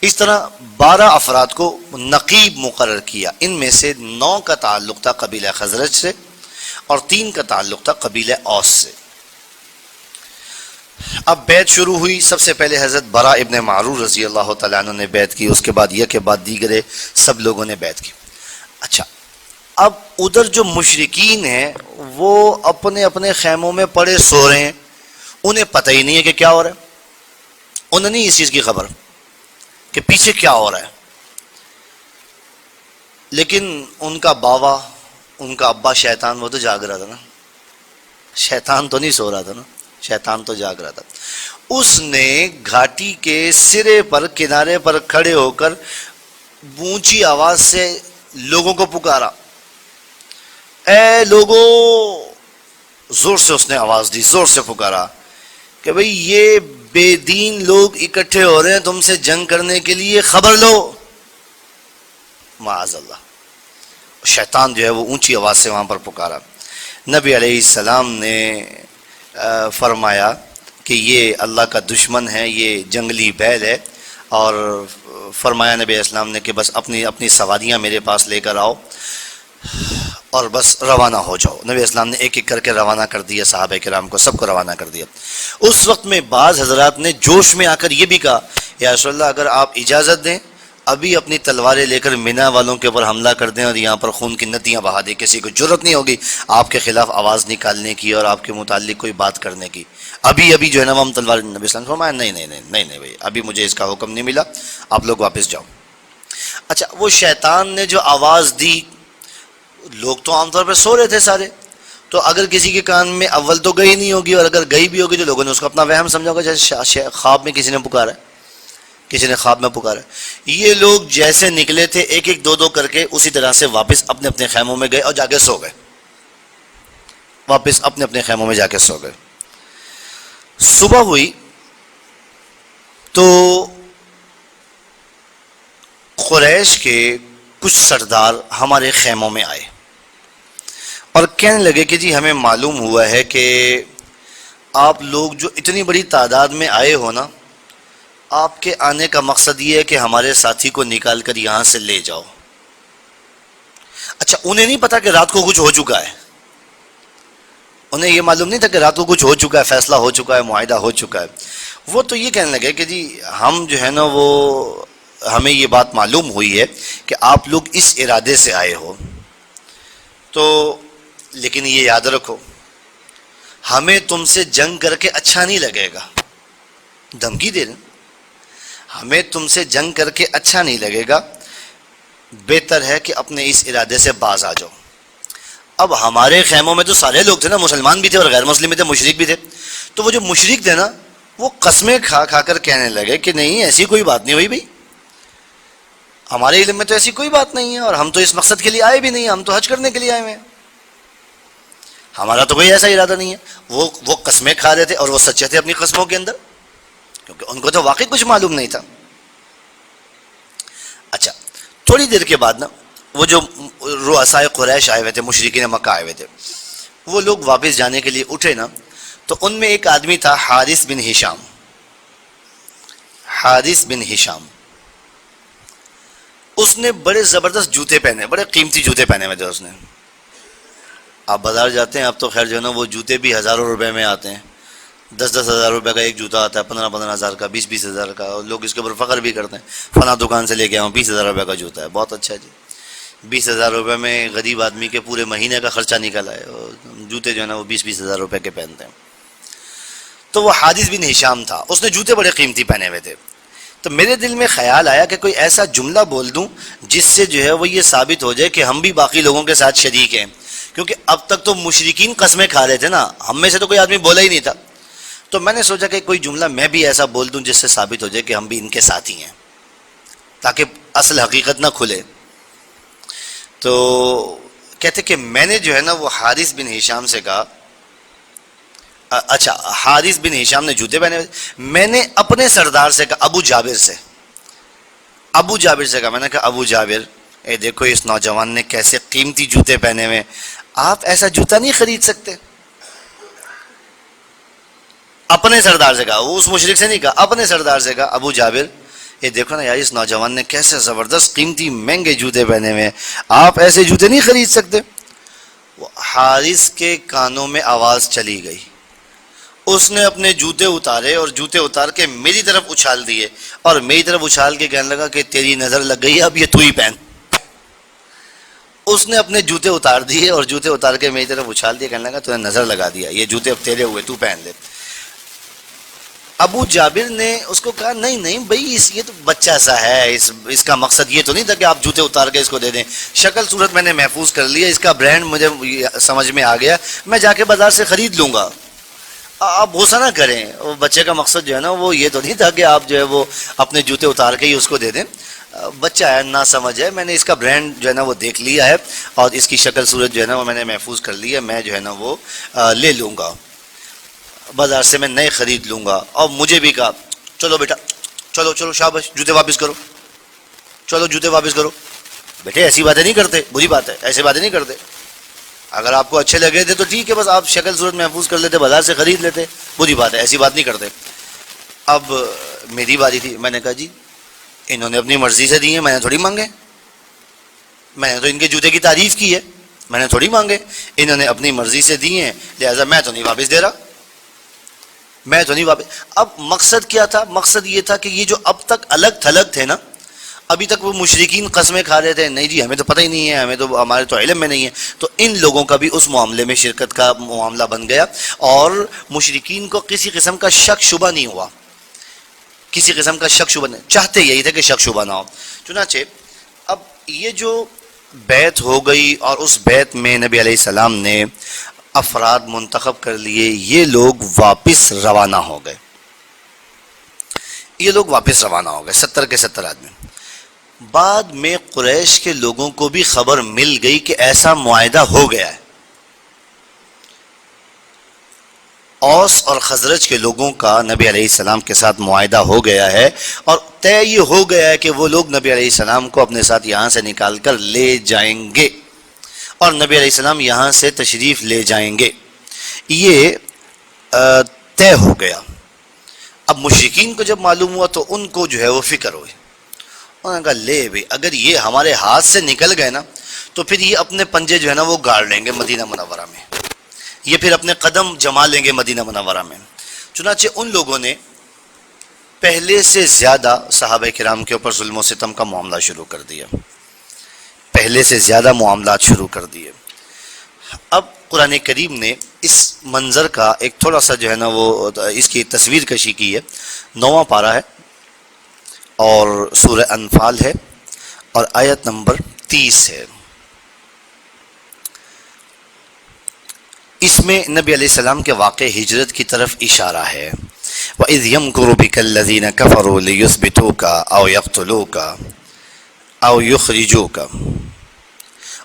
اس طرح 12 افراد کو نقیب مقرر کیا، ان میں سے 9 کا تعلق تھا قبیلہ خزرج سے اور 3 کا تعلق تھا قبیلہ اوس سے۔ اب بیعت شروع ہوئی، سب سے پہلے حضرت براء ابن معرور رضی اللہ تعالیٰ عنہ نے بیعت کی، اس کے بعد یہ کے بعد دیگرے سب لوگوں نے بیعت کی۔ اچھا، اب ادھر جو مشرکین ہیں وہ اپنے اپنے خیموں میں پڑے سو رہے ہیں، انہیں پتہ ہی نہیں ہے کہ کیا ہو رہا ہے، انہیں نہیں اس چیز کی خبر کہ پیچھے کیا ہو رہا ہے، لیکن ان کا باوا، ان کا ابا شیطان وہ تو جاگ رہا تھا نا، شیطان تو نہیں سو رہا تھا نا، شیطان تو جاگ رہا تھا۔ اس نے گھاٹی کے سرے پر کنارے پر کھڑے ہو کر اونچی آواز سے لوگوں کو پکارا، اے لوگو، زور سے اس نے آواز دی، زور سے پکارا کہ بھئی یہ بے دین لوگ اکٹھے ہو رہے ہیں تم سے جنگ کرنے کے لیے، خبر لو۔ معاذ اللہ، شیطان جو ہے وہ اونچی آواز سے وہاں پر پکارا۔ نبی علیہ السلام نے فرمایا کہ یہ اللہ کا دشمن ہے، یہ جنگلی بیل ہے، اور فرمایا نبی علیہ السلام نے کہ بس اپنی سواریاں میرے پاس لے کر آؤ اور بس روانہ ہو جاؤ۔ نبی اسلام نے ایک ایک کر کے روانہ کر دیا، صحابہ کرام کو سب کو روانہ کر دیا۔ اس وقت میں بعض حضرات نے جوش میں آ کر یہ بھی کہا، یا رسول اللہ اگر آپ اجازت دیں ابھی اپنی تلواریں لے کر مینا والوں کے اوپر حملہ کر دیں اور یہاں پر خون کی ندیاں بہا دیں، کسی کو جرت نہیں ہوگی آپ کے خلاف آواز نکالنے کی اور آپ کے متعلق کوئی بات کرنے کی، ابھی جو ہے نا ہم تلوار۔ نبی اسلام نے فرمایا نہیں بھائی، ابھی مجھے اس کا حکم نہیں ملا، آپ لوگ واپس جاؤ۔ اچھا، وہ شیطان نے جو آواز دی، لوگ تو عام طور پہ سو رہے تھے سارے، تو اگر کسی کے کان میں اول تو گئی نہیں ہوگی، اور اگر گئی بھی ہوگی تو لوگوں نے اس کو اپنا وہم سمجھا ہوگا، جیسے خواب میں کسی نے پکارا ہے، کسی نے خواب میں پکارا ہے۔ یہ لوگ جیسے نکلے تھے ایک ایک دو کر کے اسی طرح سے واپس اپنے اپنے خیموں میں گئے اور جا کے سو گئے، واپس اپنے اپنے خیموں میں جا کے سو گئے۔ صبح ہوئی تو قریش کے کچھ سردار ہمارے خیموں میں آئے اور کہنے لگے کہ جی ہمیں معلوم ہوا ہے کہ آپ لوگ جو اتنی بڑی تعداد میں آئے ہو نا، آپ کے آنے کا مقصد یہ ہے کہ ہمارے ساتھی کو نکال کر یہاں سے لے جاؤ۔ اچھا، انہیں نہیں پتا کہ رات کو کچھ ہو چکا ہے، انہیں یہ معلوم نہیں تھا کہ رات کو کچھ ہو چکا ہے، فیصلہ ہو چکا ہے، معاہدہ ہو چکا ہے۔ وہ تو یہ کہنے لگے کہ جی ہم جو ہے نا وہ ہمیں یہ بات معلوم ہوئی ہے کہ آپ لوگ اس ارادے سے آئے ہو، تو لیکن یہ یاد رکھو ہمیں تم سے جنگ کر کے اچھا نہیں لگے گا، دھمکی دے رہے، ہمیں تم سے جنگ کر کے اچھا نہیں لگے گا، بہتر ہے کہ اپنے اس ارادے سے باز آ جاؤ۔ اب ہمارے خیموں میں تو سارے لوگ تھے نا، مسلمان بھی تھے اور غیر مسلم بھی تھے، مشرک بھی تھے، تو وہ جو مشرک تھے نا وہ قسمیں کھا کر کہنے لگے کہ نہیں ایسی کوئی بات نہیں ہوئی بھائی، ہمارے علم میں تو ایسی کوئی بات نہیں ہے، اور ہم تو اس مقصد کے لیے آئے بھی نہیں ہیں، ہم تو حج کرنے کے لیے آئے ہوئے ہیں، ہمارا تو کوئی ایسا ارادہ نہیں ہے۔ وہ قسمیں کھا رہے تھے اور وہ سچے تھے اپنی قسموں کے اندر، کیونکہ ان کو تو واقعی کچھ معلوم نہیں تھا۔ اچھا، تھوڑی دیر کے بعد نا وہ جو رؤسائے قریش آئے ہوئے تھے، مشرکین مکہ آئے ہوئے تھے، وہ لوگ واپس جانے کے لیے اٹھے نا، تو ان میں ایک آدمی تھا حارث بن ہشام، حارث بن ہشام، اس نے بڑے زبردست جوتے پہنے، بڑے قیمتی جوتے پہنے ہوئے تھے اس نے. آپ بازار جاتے ہیں اب تو خیر جو ہے نا وہ جوتے بھی ہزاروں روپے میں آتے ہیں، 10,000 روپے کا ایک جوتا آتا ہے، 15,000 کا، 20,000 کا، اور لوگ اس کے اوپر فخر بھی کرتے ہیں، فلاں دکان سے لے کے آؤں 20,000 روپے کا جوتا ہے. بہت اچھا جی، 20,000 روپے میں غریب آدمی کے پورے مہینے کا خرچہ نکل آئے، اور جوتے جو ہے نا وہ 20,000 روپے کے پہنتے ہیں. تو وہ حارث بن ہشام تھا، اس نے جوتے بڑے قیمتی پہنے ہوئے تھے. تو میرے دل میں خیال آیا کہ کوئی ایسا جملہ بول دوں جس سے جو ہے وہ یہ ثابت ہو جائے کہ ہم بھی باقی لوگوں کے ساتھ شریک ہیں، کیونکہ اب تک تو مشرکین قسمیں کھا رہے تھے نا، ہم میں سے تو کوئی آدمی بولا ہی نہیں تھا. تو میں نے سوچا کہ کوئی جملہ میں بھی ایسا بول دوں جس سے ثابت ہو جائے کہ ہم بھی ان کے ساتھ ہی ہیں، تاکہ اصل حقیقت نہ کھلے. تو کہتے کہ میں نے جو ہے نا وہ حارث بن ہشام سے کہا، اچھا حارث بن ہشام نے جوتے پہنے ہوئے، میں نے اپنے سردار سے کہا، ابو جابر سے کہا، میں نے کہا ابو جابر اے دیکھو اس نوجوان نے کیسے قیمتی جوتے پہنے ہوئے، آپ ایسا جوتا نہیں خرید سکتے. اپنے سردار سے کہا، وہ اس مشرک سے نہیں کہا، اپنے سردار سے کہا ابو جابر یہ دیکھو نا یار اس نوجوان نے کیسے زبردست قیمتی مہنگے جوتے پہنے ہوئے، آپ ایسے جوتے نہیں خرید سکتے. وہ حارث کے کانوں میں آواز چلی گئی، اس نے اپنے جوتے اتارے اور جوتے اتار کے میری طرف اچھال دیے، اور میری طرف اچھال کے کہنے لگا کہ تیری نظر لگ گئی اب یہ تو ہی پہن. اس نے اپنے جوتے اتار دیے اور جوتے اتار کے میری طرف اچھال دیے، کہنے لگا تو نے نظر لگا دیا، یہ جوتے اب تیرے ہوئے تو پہن لے. ابو جابر نے اس کو کہا نہیں بھائی یہ تو بچہ سا ہے، اس کا مقصد یہ تو نہیں تھا کہ آپ جوتے اتار کے اس کو دے دیں، شکل صورت میں نے محفوظ کر لیا، اس کا برانڈ مجھے سمجھ میں آ گیا، میں جا کے بازار سے خرید لوں گا. آپ غصہ نہ کریں، وہ بچے کا مقصد جو ہے نا وہ یہ تو نہیں تھا کہ آپ جو ہے وہ اپنے جوتے اتار کے ہی اس کو دے دیں، بچہ ہے نہ سمجھ ہے، میں نے اس کا برانڈ جو ہے نا وہ دیکھ لیا ہے اور اس کی شکل صورت جو ہے نا وہ میں نے محفوظ کر لی ہے، میں جو ہے نا وہ لے لوں گا، بازار سے میں نئے خرید لوں گا. اور مجھے بھی کہا چلو بیٹا چلو شاباش جوتے واپس کرو، چلو جوتے واپس کرو. بیٹے ایسی باتیں نہیں کرتے، بری بات ہے، ایسی باتیں نہیں کرتے، اگر آپ کو اچھے لگے تھے تو ٹھیک ہے، بس آپ شکل صورت محفوظ کر لیتے، بازار سے خرید لیتے، بری بات ہے، ایسی بات نہیں کرتے. اب میری باری تھی، میں نے کہا جی انہوں نے اپنی مرضی سے دی ہیں، میں نے تھوڑی مانگے، میں نے تو ان کے جوتے کی تعریف کی ہے، میں نے تھوڑی مانگے، انہوں نے اپنی مرضی سے دی ہیں، لہٰذا میں تو نہیں واپس دے رہا، میں تو نہیں واپس. اب مقصد کیا تھا؟ مقصد یہ تھا کہ یہ جو اب تک الگ تھلگ تھے نا، ابھی تک وہ مشرکین قسمیں کھا رہے تھے، نہیں جی ہمیں تو پتہ ہی نہیں ہے، ہمارے تو علم میں نہیں ہے، تو ان لوگوں کا بھی اس معاملے میں شرکت کا معاملہ بن گیا، اور مشرکین کو کسی قسم کا شک شبہ نہیں ہوا، کسی قسم کا شک شبہ نہیں، چاہتے یہی تھے کہ شک شبہ نہ ہو. چنانچہ اب یہ جو بیعت ہو گئی اور اس بیعت میں نبی علیہ السلام نے افراد منتخب کر لیے، یہ لوگ واپس روانہ ہو گئے، 70 کے 70 آدمی. بعد میں قریش کے لوگوں کو بھی خبر مل گئی کہ ایسا معاہدہ ہو گیا ہے، اوس اور خزرج کے لوگوں کا نبی علیہ السلام کے ساتھ معاہدہ ہو گیا ہے، اور طے یہ ہو گیا ہے کہ وہ لوگ نبی علیہ السلام کو اپنے ساتھ یہاں سے نکال کر لے جائیں گے، اور نبی علیہ السلام یہاں سے تشریف لے جائیں گے، یہ طے ہو گیا. اب مشرکین کو جب معلوم ہوا تو ان کو جو ہے وہ فکر ہوئی، انہوں نے کہا لے بھائی اگر یہ ہمارے ہاتھ سے نکل گئے نا تو پھر یہ اپنے پنجے جو ہے نا وہ گاڑ لیں گے مدینہ منورہ میں، یہ پھر اپنے قدم جما لیں گے مدینہ منورہ میں. چنانچہ ان لوگوں نے پہلے سے زیادہ صحابہ کرام کے اوپر ظلم و ستم کا معاملہ شروع کر دیا، پہلے سے زیادہ معاملات شروع کر دیے. اب قرآن کریم نے اس منظر کا ایک تھوڑا سا جو ہے نا وہ اس کی تصویر کشی کی ہے. 9واں پارہ ہے اور سورہ انفال ہے اور آیت نمبر 30 ہے. اس میں نبی علیہ السلام کے واقع ہجرت کی طرف اشارہ ہے. وَإِذْ يَمْكُرُ بِكَ الَّذِينَ كَفَرُوا لِيُثْبِتُوكَ أَوْ يَقْتُلُوكَ أَوْ يُخْرِجُوكَ.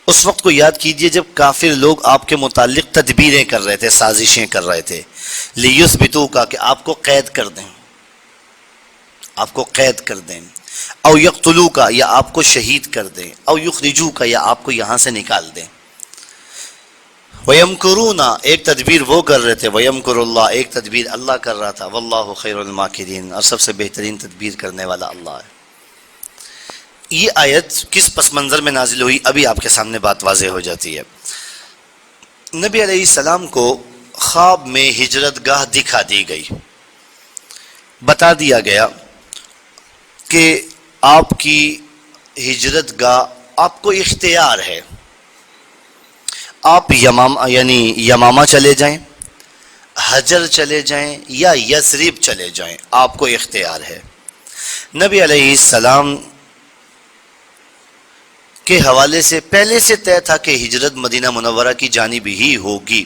اس وقت کو یاد کیجئے جب کافر لوگ آپ کے متعلق تدبیریں کر رہے تھے، سازشیں کر رہے تھے، لِيُثْبِتُوكَ کہ آپ کو قید کر دیں، آپ کو قید کر دیں، او یقتلوکا یا آپ کو شہید کر دیں، او یخرجوکا یا آپ کو یہاں سے نکال دیں. وَيَمْكُرُونَ ایک تدبیر وہ کر رہے تھے، وَيَمْكُرُ اللَّهُ ایک تدبیر اللہ کر رہا تھا، وَاللَّهُ خَيْرُ الْمَاكِرِينَ اور سب سے بہترین تدبیر کرنے والا اللہ ہے۔ یہ آیت کس پس منظر میں نازل ہوئی، ابھی آپ کے سامنے بات واضح ہو جاتی ہے۔ نبی علیہ السلام کو خواب میں ہجرت گاہ دکھا دی گئی، بتا دیا گیا کہ آپ کی ہجرت گاہ آپ کو اختیار ہے، آپ یمامہ چلے جائیں، حجر چلے جائیں یا یثرب چلے جائیں، آپ کو اختیار ہے۔ نبی علیہ السلام کے حوالے سے پہلے سے طے تھا کہ ہجرت مدینہ منورہ کی جانب ہی ہوگی،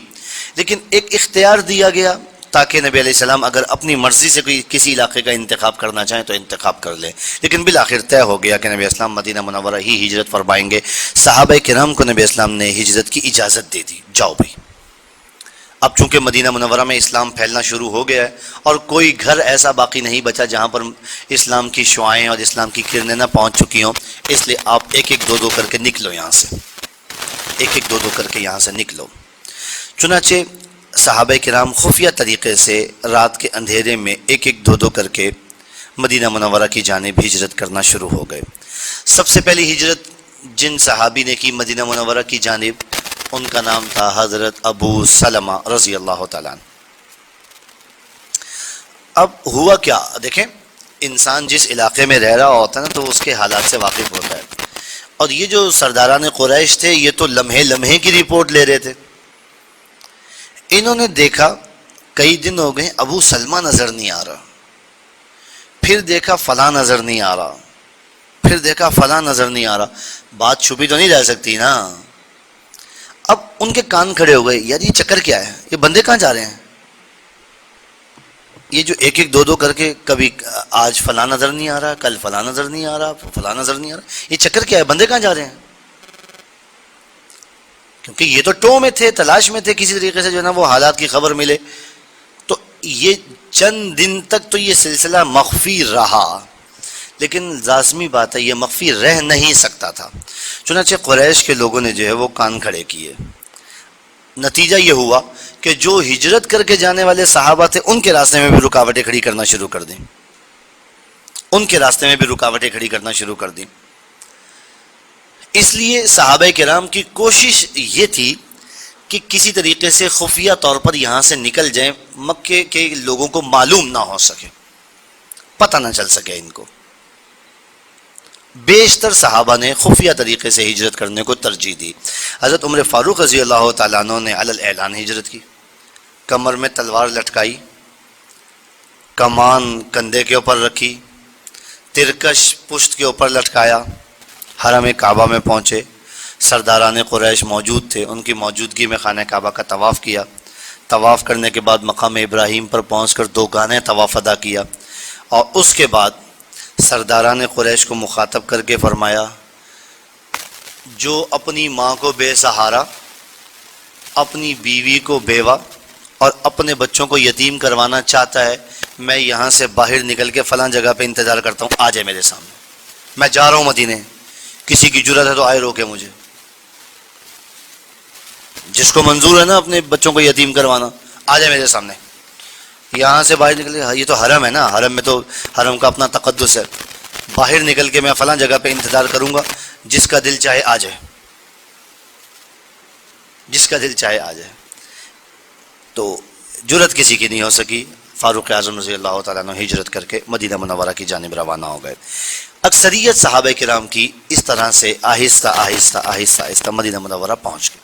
لیکن ایک اختیار دیا گیا تاکہ نبی علیہ السلام اگر اپنی مرضی سے کوئی کسی علاقے کا انتخاب کرنا چاہیں تو انتخاب کر لیں، لیکن بالآخر طے ہو گیا کہ نبی اسلام مدینہ منورہ ہی ہجرت فرمائیں گے۔ صحابہ کرام کو نبی اسلام نے ہجرت کی اجازت دے دی، جاؤ بھائی۔ اب چونکہ مدینہ منورہ میں اسلام پھیلنا شروع ہو گیا ہے اور کوئی گھر ایسا باقی نہیں بچا جہاں پر اسلام کی شعائیں اور اسلام کی کرنیں نہ پہنچ چکی ہوں، اس لیے آپ ایک ایک دو دو کر کے نکلو یہاں سے، ایک ایک دو دو کر کے یہاں سے نکلو۔ چنانچہ صحابہ کرام خفیہ طریقے سے رات کے اندھیرے میں ایک ایک دو دو کر کے مدینہ منورہ کی جانب ہجرت کرنا شروع ہو گئے۔ سب سے پہلی ہجرت جن صحابی نے کی مدینہ منورہ کی جانب، ان کا نام تھا حضرت ابو سلمہ رضی اللہ تعالیٰ عنہ۔ اب ہوا کیا، دیکھیں انسان جس علاقے میں رہ رہا ہوتا ہے نا تو اس کے حالات سے واقف ہوتا ہے، اور یہ جو سرداران قریش تھے یہ تو لمحے لمحے کی رپورٹ لے رہے تھے۔ انہوں نے دیکھا کئی دن ہو گئے ابو سلمہ نظر نہیں آ رہا، پھر دیکھا فلاں نظر نہیں آ رہا، پھر دیکھا فلاں نظر نہیں آ رہا، بات چھپی تو نہیں رہ سکتی نا۔ اب ان کے کان کھڑے ہو گئے، یار یہ چکر کیا ہے، یہ بندے کہاں جا رہے ہیں، یہ جو ایک ایک دو دو کر کے کبھی آج فلاں نظر نہیں آ رہا، کل فلاں نظر نہیں آ رہا، فلاں نظر نہیں آ رہا، یہ چکر کیا ہے، بندے کہاں جا رہے ہیں؟ کیونکہ یہ تو ٹو میں تھے، تلاش میں تھے کسی طریقے سے جو ہے نا وہ حالات کی خبر ملے، تو یہ چند دن تک تو یہ سلسلہ مخفی رہا، لیکن لازمی بات ہے یہ مخفی رہ نہیں سکتا تھا۔ چنانچہ قریش کے لوگوں نے جو ہے وہ کان کھڑے کیے، نتیجہ یہ ہوا کہ جو ہجرت کر کے جانے والے صحابہ تھے ان کے راستے میں بھی رکاوٹیں کھڑی کرنا شروع کر دیں، ان کے راستے میں بھی رکاوٹیں کھڑی کرنا شروع کر دیں۔ اس لیے صحابہ کرام کی کوشش یہ تھی کہ کسی طریقے سے خفیہ طور پر یہاں سے نکل جائیں، مکے کے لوگوں کو معلوم نہ ہو سکے، پتہ نہ چل سکے ان کو۔ بیشتر صحابہ نے خفیہ طریقے سے ہجرت کرنے کو ترجیح دی۔ حضرت عمر فاروق رضی اللہ تعالیٰ عنہ نے علی الاعلان ہجرت کی، کمر میں تلوار لٹکائی، کمان کندھے کے اوپر رکھی، ترکش پشت کے اوپر لٹکایا، حرم کعبہ میں پہنچے، سرداران قریش موجود تھے، ان کی موجودگی میں خانہ کعبہ کا طواف کیا، طواف کرنے کے بعد مقام ابراہیم پر پہنچ کر دو گانے طواف ادا کیا، اور اس کے بعد سرداران قریش کو مخاطب کر کے فرمایا، جو اپنی ماں کو بے سہارا، اپنی بیوی کو بیوہ اور اپنے بچوں کو یتیم کروانا چاہتا ہے، میں یہاں سے باہر نکل کے فلاں جگہ پہ انتظار کرتا ہوں، آ جائے میرے سامنے، میں جا رہا ہوں مدینے، کسی کی جرأت ہے تو آئے روکے مجھے، جس کو منظور ہے نا اپنے بچوں کو یتیم کروانا آ جائے میرے سامنے، یہاں سے باہر نکل کے، یہ تو حرم ہے نا، حرم میں تو حرم کا اپنا تقدس ہے، باہر نکل کے میں فلاں جگہ پہ انتظار کروں گا، جس کا دل چاہے آ جائے، جس کا دل چاہے آ جائے۔ تو جرأت کسی کی نہیں ہو سکی، فاروق اعظم رضی اللہ تعالیٰ عنہ ہجرت کر کے مدینہ منورہ کی جانب روانہ ہو گئے۔ اکثریت صحابہ کرام کی اس طرح سے آہستہ آہستہ آہستہ آہستہ مدینہ منورہ پہنچ گئے۔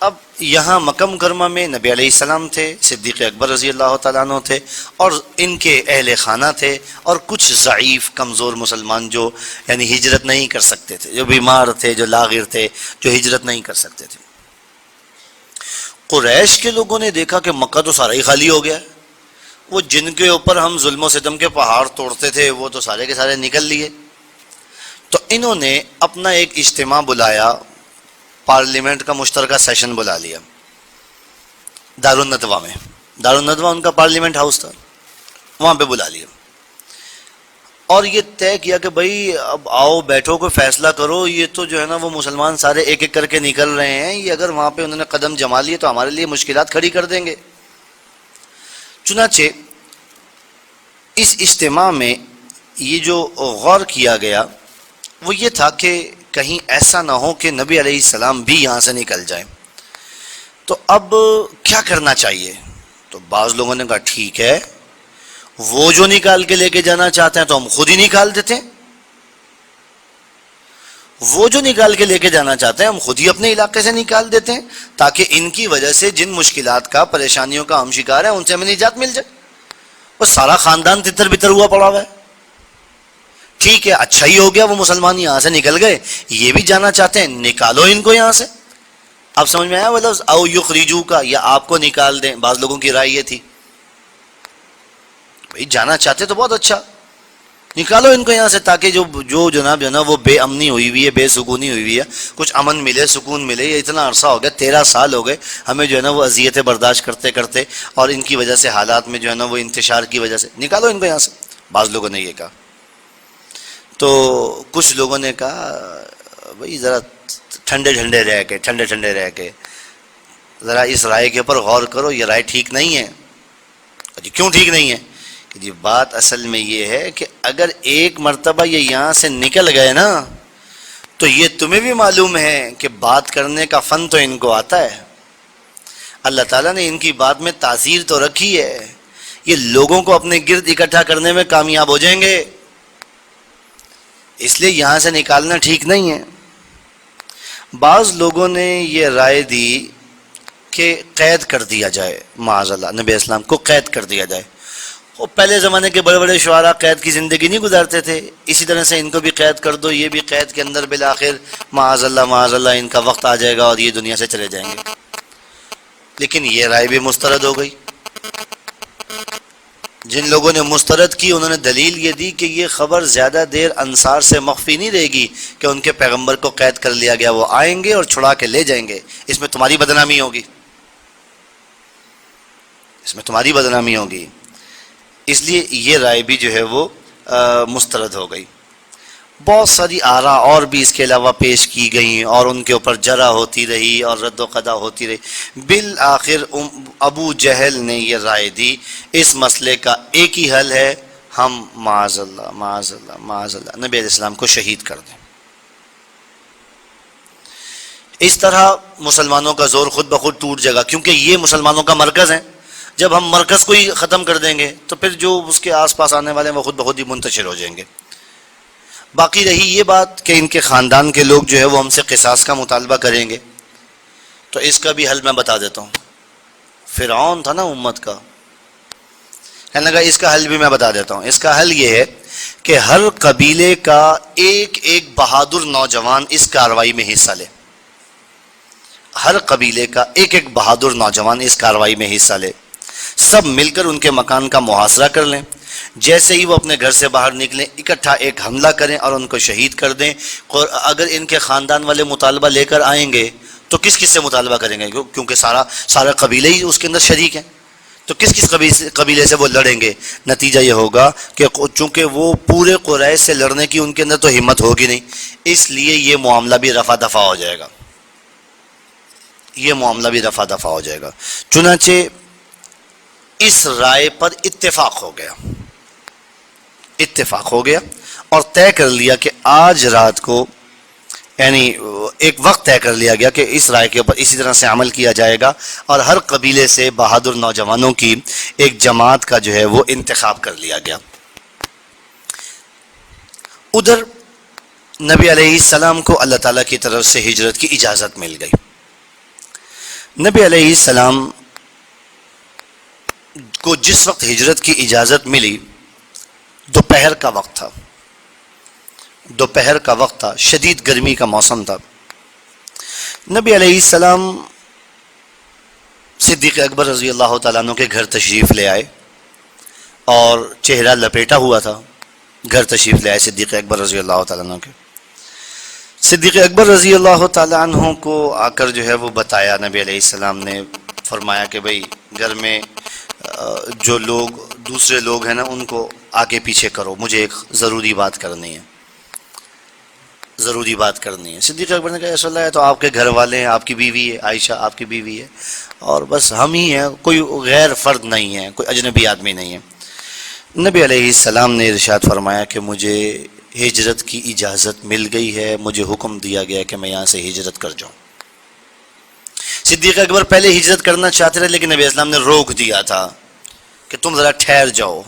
اب یہاں مکہ مکرمہ میں نبی علیہ السلام تھے، صدیق اکبر رضی اللہ تعالیٰ عنہ تھے، اور ان کے اہل خانہ تھے، اور کچھ ضعیف کمزور مسلمان جو یعنی ہجرت نہیں کر سکتے تھے، جو بیمار تھے، جو لاغر تھے، جو ہجرت نہیں کر سکتے تھے۔ قریش کے لوگوں نے دیکھا کہ مکہ تو سارا ہی خالی ہو گیا ہے، وہ جن کے اوپر ہم ظلم و ستم کے پہاڑ توڑتے تھے وہ تو سارے کے سارے نکل لیے، تو انہوں نے اپنا ایک اجتماع بلایا، پارلیمنٹ کا مشترکہ سیشن بلا لیا دارالندوہ میں، دارالندوہ ان کا پارلیمنٹ ہاؤس تھا، وہاں پہ بلا لیا، اور یہ طے کیا کہ بھائی اب آؤ بیٹھو کوئی فیصلہ کرو، یہ تو جو ہے نا وہ مسلمان سارے ایک ایک کر کے نکل رہے ہیں، یہ اگر وہاں پہ انہوں نے قدم جما لیے تو ہمارے لیے مشکلات کھڑی کر دیں گے۔ چنانچہ اس اجتماع میں یہ جو غور کیا گیا وہ یہ تھا کہ کہیں ایسا نہ ہو کہ نبی علیہ السلام بھی یہاں سے نکل جائیں، تو اب کیا کرنا چاہیے؟ تو بعض لوگوں نے کہا ٹھیک ہے، وہ جو نکال کے لے کے جانا چاہتے ہیں تو ہم خود ہی نکال دیتے ہیں، وہ جو نکال کے لے کے جانا چاہتے ہیں ہم خود ہی اپنے علاقے سے نکال دیتے ہیں، تاکہ ان کی وجہ سے جن مشکلات کا، پریشانیوں کا ہم شکار ہیں ان سے ہمیں نجات مل جائے۔ وہ سارا خاندان تتر بتر ہوا پڑا ہوا ہے، ٹھیک ہے اچھا ہی ہو گیا وہ مسلمان یہاں سے نکل گئے، یہ بھی جانا چاہتے ہیں نکالو ان کو یہاں سے۔ اب سمجھ میں آیا وہ لفظ او یخرجو کا، یا آپ کو نکال دیں؟ بعض لوگوں کی رائے یہ تھی بھائی جانا چاہتے تو بہت اچھا، نکالو ان کو یہاں سے، تاکہ جو جناب جو ہے نا وہ بے امنی ہوئی ہوئی ہے، بے سکونی ہوئی ہوئی ہے، کچھ امن ملے، سکون ملے۔ یہ اتنا عرصہ ہو گیا، 13 سال ہو گئے ہمیں جو ہے نا وہ اذیتیں برداشت کرتے کرتے، اور ان کی وجہ سے حالات میں جو ہے نا وہ انتشار کی وجہ سے، نکالو ان کو یہاں سے۔ بعض لوگوں نے یہ کہا، تو کچھ لوگوں نے کہا بھائی ذرا ٹھنڈے ٹھنڈے رہ کے ذرا اس رائے کے اوپر غور کرو، یہ رائے ٹھیک نہیں ہے۔ جی کیوں ٹھیک نہیں ہے؟ کہ جی بات اصل میں یہ ہے کہ اگر ایک مرتبہ یہ یہاں سے نکل گئے نا تو یہ تمہیں بھی معلوم ہے کہ بات کرنے کا فن تو ان کو آتا ہے، اللہ تعالیٰ نے ان کی بات میں تاثیر تو رکھی ہے، یہ لوگوں کو اپنے گرد اکٹھا کرنے میں کامیاب ہو جائیں گے، اس لیے یہاں سے نکالنا ٹھیک نہیں ہے۔ بعض لوگوں نے یہ رائے دی کہ قید کر دیا جائے، معاذ اللہ نبی اسلام کو قید کر دیا جائے۔ وہ پہلے زمانے کے بڑے بڑے شعراء قید کی زندگی نہیں گزارتے تھے، اسی طرح سے ان کو بھی قید کر دو، یہ بھی قید کے اندر بالآخر معاذ اللہ ان کا وقت آ جائے گا اور یہ دنیا سے چلے جائیں گے۔ لیکن یہ رائے بھی مسترد ہو گئی۔ جن لوگوں نے مسترد کی انہوں نے دلیل یہ دی کہ یہ خبر زیادہ دیر انصار سے مخفی نہیں رہے گی کہ ان کے پیغمبر کو قید کر لیا گیا، وہ آئیں گے اور چھڑا کے لے جائیں گے، اس میں تمہاری بدنامی ہوگی، اس میں تمہاری بدنامی ہوگی، اس لیے یہ رائے بھی جو ہے وہ مسترد ہو گئی۔ بہت ساری آراء اور بھی اس کے علاوہ پیش کی گئیں اور ان کے اوپر جرح ہوتی رہی اور رد و قضا ہوتی رہی۔ بالآخر ابو جہل نے یہ رائے دی اس مسئلے کا ایک ہی حل ہے، ہم معاذ اللہ نبی علیہ السلام کو شہید کر دیں۔ اس طرح مسلمانوں کا زور خود بخود ٹوٹ جائے گا، کیونکہ یہ مسلمانوں کا مرکز ہے۔ جب ہم مرکز کو ہی ختم کر دیں گے تو پھر جو اس کے آس پاس آنے والے ہیں وہ خود بخود ہی منتشر ہو جائیں گے۔ باقی رہی یہ بات کہ ان کے خاندان کے لوگ جو ہے وہ ہم سے قصاص کا مطالبہ کریں گے، تو اس کا بھی حل میں بتا دیتا ہوں۔ فرعون تھا نا امت کا، کہنے لگا اس کا حل بھی میں بتا دیتا ہوں۔ اس کا حل یہ ہے کہ ہر قبیلے کا ایک ایک بہادر نوجوان اس کارروائی میں حصہ لے، ہر قبیلے کا ایک ایک بہادر نوجوان اس کارروائی میں حصہ لے، سب مل کر ان کے مکان کا محاصرہ کر لیں، جیسے ہی وہ اپنے گھر سے باہر نکلیں اکٹھا ایک حملہ کریں اور ان کو شہید کر دیں۔ اگر ان کے خاندان والے مطالبہ لے کر آئیں گے تو کس کس سے مطالبہ کریں گے؟ کیونکہ سارا قبیلے ہی اس کے اندر شریک ہیں، تو کس کس قبیلے سے وہ لڑیں گے؟ نتیجہ یہ ہوگا کہ چونکہ وہ پورے قریش سے لڑنے کی ان کے اندر تو ہمت ہوگی نہیں، اس لیے یہ معاملہ بھی رفع دفع ہو جائے گا، یہ معاملہ بھی رفع دفع ہو جائے گا۔ چنانچہ اس رائے پر اتفاق ہو گیا اور طے کر لیا کہ آج رات کو، یعنی ایک وقت طے کر لیا گیا کہ اس رائے کے اوپر اسی طرح سے عمل کیا جائے گا، اور ہر قبیلے سے بہادر نوجوانوں کی ایک جماعت کا جو ہے وہ انتخاب کر لیا گیا۔ ادھر نبی علیہ السلام کو اللہ تعالیٰ کی طرف سے ہجرت کی اجازت مل گئی۔ نبی علیہ السلام کو جس وقت ہجرت کی اجازت ملی دوپہر کا وقت تھا، شدید گرمی کا موسم تھا۔ نبی علیہ السلام صدیق اکبر رضی اللہ تعالیٰ عنہ کے گھر تشریف لے آئے اور چہرہ لپیٹا ہوا تھا، گھر تشریف لے آئے صدیق اکبر رضی اللہ تعالیٰ عنہ کے۔ صدیق اکبر رضی اللہ تعالیٰ عنہ کو آ کر جو ہے وہ بتایا، نبی علیہ السلام نے فرمایا کہ بھئی گھر میں جو لوگ دوسرے لوگ ہیں نا ان کو آگے پیچھے کرو، مجھے ایک ضروری بات کرنی ہے، ضروری بات کرنی ہے۔ صدیق اکبر نے کہا یا رسول اللہ تو آپ کے گھر والے ہیں، آپ کی بیوی ہے عائشہ، آپ کی بیوی ہے، اور بس ہم ہی ہیں، کوئی غیر فرد نہیں ہے، کوئی اجنبی آدمی نہیں ہے۔ نبی علیہ السلام نے ارشاد فرمایا کہ مجھے ہجرت کی اجازت مل گئی ہے، مجھے حکم دیا گیا کہ میں یہاں سے ہجرت کر جاؤں۔ صدیق اکبر پہلے ہجرت کرنا چاہتے تھے لیکن نبی اسلام نے روک دیا تھا کہ تم ذرا ٹھہر جاؤ،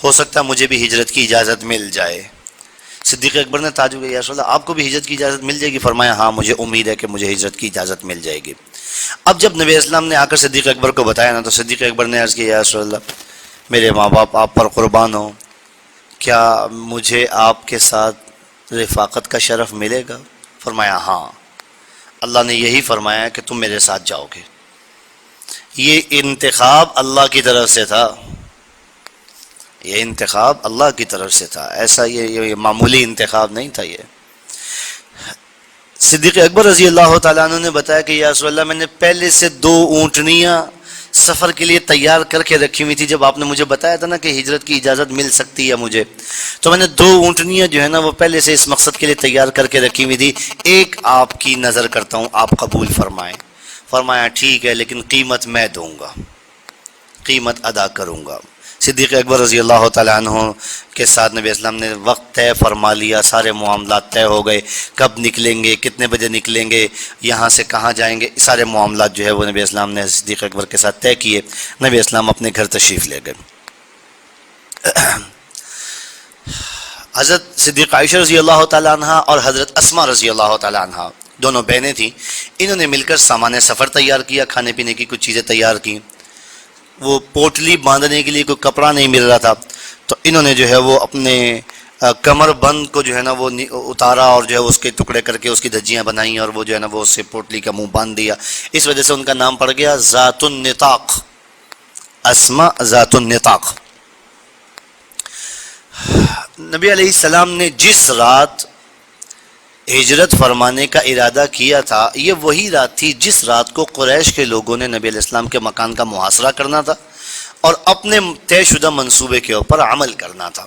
ہو سکتا ہے مجھے بھی ہجرت کی اجازت مل جائے۔ صدیق اکبر نے تعجب کیا یا رسول اللہ آپ کو بھی ہجرت کی اجازت مل جائے گی؟ فرمایا ہاں مجھے امید ہے کہ مجھے ہجرت کی اجازت مل جائے گی۔ اب جب نبی اسلام نے آ کر صدیق اکبر کو بتایا نا تو صدیق اکبر نے عرض کیا یا رسول اللہ میرے ماں باپ آپ پر قربان ہوں، کیا مجھے آپ کے ساتھ رفاقت کا شرف ملے گا؟ فرمایا ہاں، اللہ نے یہی فرمایا کہ تم میرے ساتھ جاؤ گے۔ یہ انتخاب اللہ کی طرف سے تھا، یہ انتخاب اللہ کی طرف سے تھا، ایسا یہ معمولی انتخاب نہیں تھا۔ یہ صدیق اکبر رضی اللہ تعالیٰ عنہ نے بتایا کہ یا رسول اللہ میں نے پہلے سے 2 اونٹنیاں سفر کے لیے تیار کر کے رکھی ہوئی تھی، جب آپ نے مجھے بتایا تھا نا کہ ہجرت کی اجازت مل سکتی ہے مجھے، تو میں نے 2 اونٹنیاں جو ہے نا وہ پہلے سے اس مقصد کے لیے تیار کر کے رکھی ہوئی تھی، ایک آپ کی نظر کرتا ہوں آپ قبول فرمائیں۔ فرمایا ٹھیک ہے لیکن قیمت میں دوں گا، قیمت ادا کروں گا۔ صدیق اکبر رضی اللہ تعالیٰ عنہ کے ساتھ نبی اسلام نے وقت طے فرما لیا، سارے معاملات طے ہو گئے، کب نکلیں گے، کتنے بجے نکلیں گے، یہاں سے کہاں جائیں گے، سارے معاملات جو ہے وہ نبی اسلام نے صدیق اکبر کے ساتھ طے کیے۔ نبی اسلام اپنے گھر تشریف لے گئے۔ حضرت صدیق عائشہ رضی اللہ تعالیٰ عنہ اور حضرت اسما رضی اللہ تعالیٰ عنہ دونوں بہنیں تھیں، انہوں نے مل کر سامان سفر تیار کیا، کھانے پینے کی کچھ چیزیں تیار کی۔ وہ پوٹلی باندھنے کے لیے کوئی کپڑا نہیں مل رہا تھا تو انہوں نے جو ہے وہ اپنے کمر بند کو جو ہے نا وہ اتارا اور جو ہے اس کے ٹکڑے کر کے اس کی دھجیاں بنائیں اور وہ جو ہے نا وہ اس سے پوٹلی کا منہ باندھ دیا۔ اس وجہ سے ان کا نام پڑ گیا ذات النطاق، اسما ذات النطاق۔ نبی علیہ السلام نے جس رات ہجرت فرمانے کا ارادہ کیا تھا یہ وہی رات تھی جس رات کو قریش کے لوگوں نے نبی علیہ السلام کے مکان کا محاصرہ کرنا تھا اور اپنے طے شدہ منصوبے کے اوپر عمل کرنا تھا۔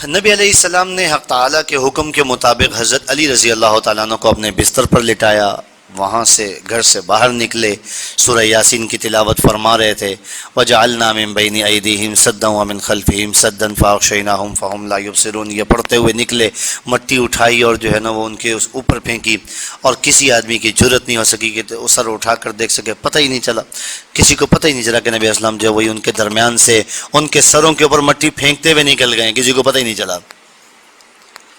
نبی علیہ السلام نے حق تعالیٰ کے حکم کے مطابق حضرت علی رضی اللہ تعالیٰ عنہ کو اپنے بستر پر لٹایا، وہاں سے گھر سے باہر نکلے، سورہ یاسین کی تلاوت فرما رہے تھے۔ وَجَعَلْنَا مِن بَيْنِ أَيْدِيهِمْ سَدًّا وَمِن خَلْفِهِمْ سَدًّا فَأَغْشَيْنَاهُمْ فَهُمْ لَا يُبْصِرُونَ۔ یہ پڑھتے ہوئے نکلے، مٹی اٹھائی اور جو ہے نا وہ ان کے اس اوپر پھینکی اور کسی آدمی کی جرت نہیں ہو سکی کہ سر اٹھا کر دیکھ سکے، پتہ ہی نہیں چلا، کسی کو پتہ ہی نہیں چلا کہ نبی اسلام جو ہے وہی ان کے درمیان سے ان کے سروں کے اوپر مٹی پھینکتے ہوئے نکل گئے، کسی کو پتہ ہی نہیں چلا۔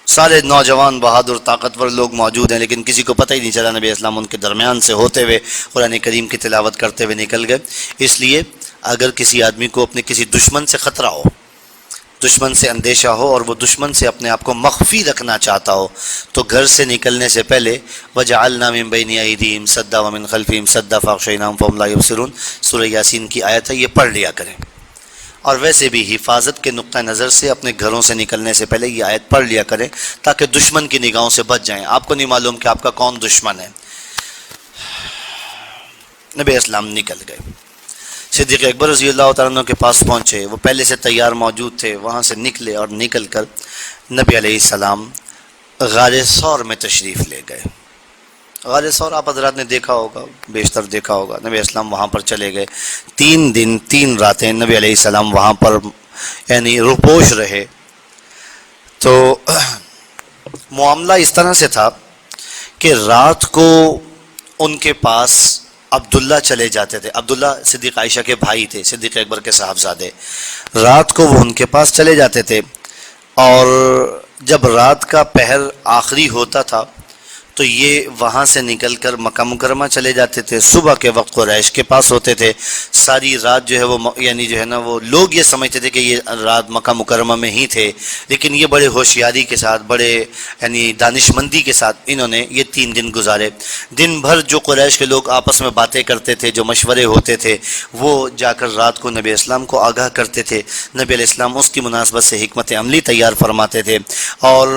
سارے نوجوان بہادر طاقتور لوگ موجود ہیں لیکن کسی کو پتہ ہی نہیں چلا، نبی اسلام ان کے درمیان سے ہوتے ہوئے قرآن کریم کی تلاوت کرتے ہوئے نکل گئے۔ اس لیے اگر کسی آدمی کو اپنے کسی دشمن سے خطرہ ہو، دشمن سے اندیشہ ہو اور وہ دشمن سے اپنے آپ کو مخفی رکھنا چاہتا ہو تو گھر سے نکلنے سے پہلے وَجَعَلْنَا مِن بَيْنِ أَيْدِيهِمْ سَدًّا وَمِن خَلْفِهِمْ سَدًّا فَأَغْشَيْنَاهُمْ فَهُمْ لَا يُبْصِرُونَ، سورہ یاسین کی آیت ہے، یہ پڑھ لیا کریں۔ اور ویسے بھی حفاظت کے نقطہ نظر سے اپنے گھروں سے نکلنے سے پہلے یہ آیت پڑھ لیا کریں تاکہ دشمن کی نگاہوں سے بچ جائیں۔ آپ کو نہیں معلوم کہ آپ کا کون دشمن ہے۔ نبی اسلام نکل گئے، صدیق اکبر رضی اللہ تعالیٰ عنہ کے پاس پہنچے، وہ پہلے سے تیار موجود تھے، وہاں سے نکلے اور نکل کر نبی علیہ السلام غار ثور میں تشریف لے گئے۔ غار ثور آپ حضرات نے دیکھا ہوگا، بیشتر دیکھا ہوگا، نبی اسلام وہاں پر چلے گئے، 3 دن 3 راتیں نبی علیہ السلام وہاں پر یعنی روپوش رہے۔ تو معاملہ اس طرح سے تھا کہ رات کو ان کے پاس عبداللہ چلے جاتے تھے، عبداللہ صدیق عائشہ کے بھائی تھے، صدیق اکبر کے صاحبزادے، رات کو وہ ان کے پاس چلے جاتے تھے اور جب رات کا پہر آخری ہوتا تھا تو یہ وہاں سے نکل کر مکہ مکرمہ چلے جاتے تھے، صبح کے وقت قریش کے پاس ہوتے تھے، ساری رات جو ہے وہ یعنی جو ہے نا وہ لوگ یہ سمجھتے تھے کہ یہ رات مکہ مکرمہ میں ہی تھے، لیکن یہ بڑے ہوشیاری کے ساتھ، بڑے یعنی دانش مندی کے ساتھ انہوں نے یہ 3 دن گزارے۔ دن بھر جو قریش کے لوگ آپس میں باتیں کرتے تھے، جو مشورے ہوتے تھے، وہ جا کر رات کو نبی اسلام کو آگاہ کرتے تھے، نبی علیہ السلام اس کی مناسبت سے حکمت عملی تیار فرماتے تھے اور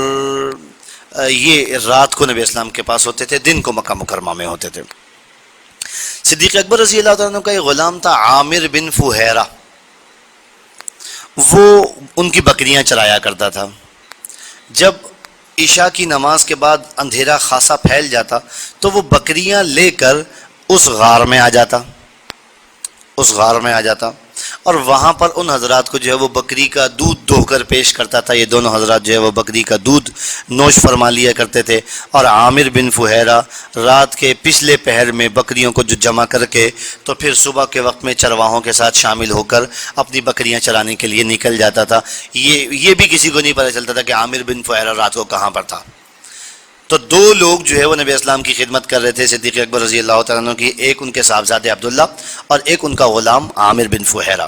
یہ رات کو نبی اسلام کے پاس ہوتے تھے، دن کو مکہ مکرمہ میں ہوتے تھے۔ صدیق اکبر رضی اللہ تعالیٰ عنہ کا ایک غلام تھا عامر بن فہیرہ، وہ ان کی بکریاں چرایا کرتا تھا۔ جب عشاء کی نماز کے بعد اندھیرا خاصا پھیل جاتا تو وہ بکریاں لے کر اس غار میں آ جاتا اور وہاں پر ان حضرات کو جو ہے وہ بکری کا دودھ دو کر پیش کرتا تھا۔ یہ دونوں حضرات جو ہے وہ بکری کا دودھ نوش فرما لیا کرتے تھے، اور عامر بن فہیرہ رات کے پچھلے پہر میں بکریوں کو جو جمع کر کے تو پھر صبح کے وقت میں چرواہوں کے ساتھ شامل ہو کر اپنی بکریاں چرانے کے لیے نکل جاتا تھا۔ یہ بھی کسی کو نہیں پتہ چلتا تھا کہ عامر بن فہیرہ رات کو کہاں پر تھا۔ تو دو لوگ جو ہے وہ نبی اسلام کی خدمت کر رہے تھے صدیق اکبر رضی اللہ تعالیٰ عنہ کی، ایک ان کے صاحبزادے عبداللہ اور ایک ان کا غلام عامر بن فہیرہ۔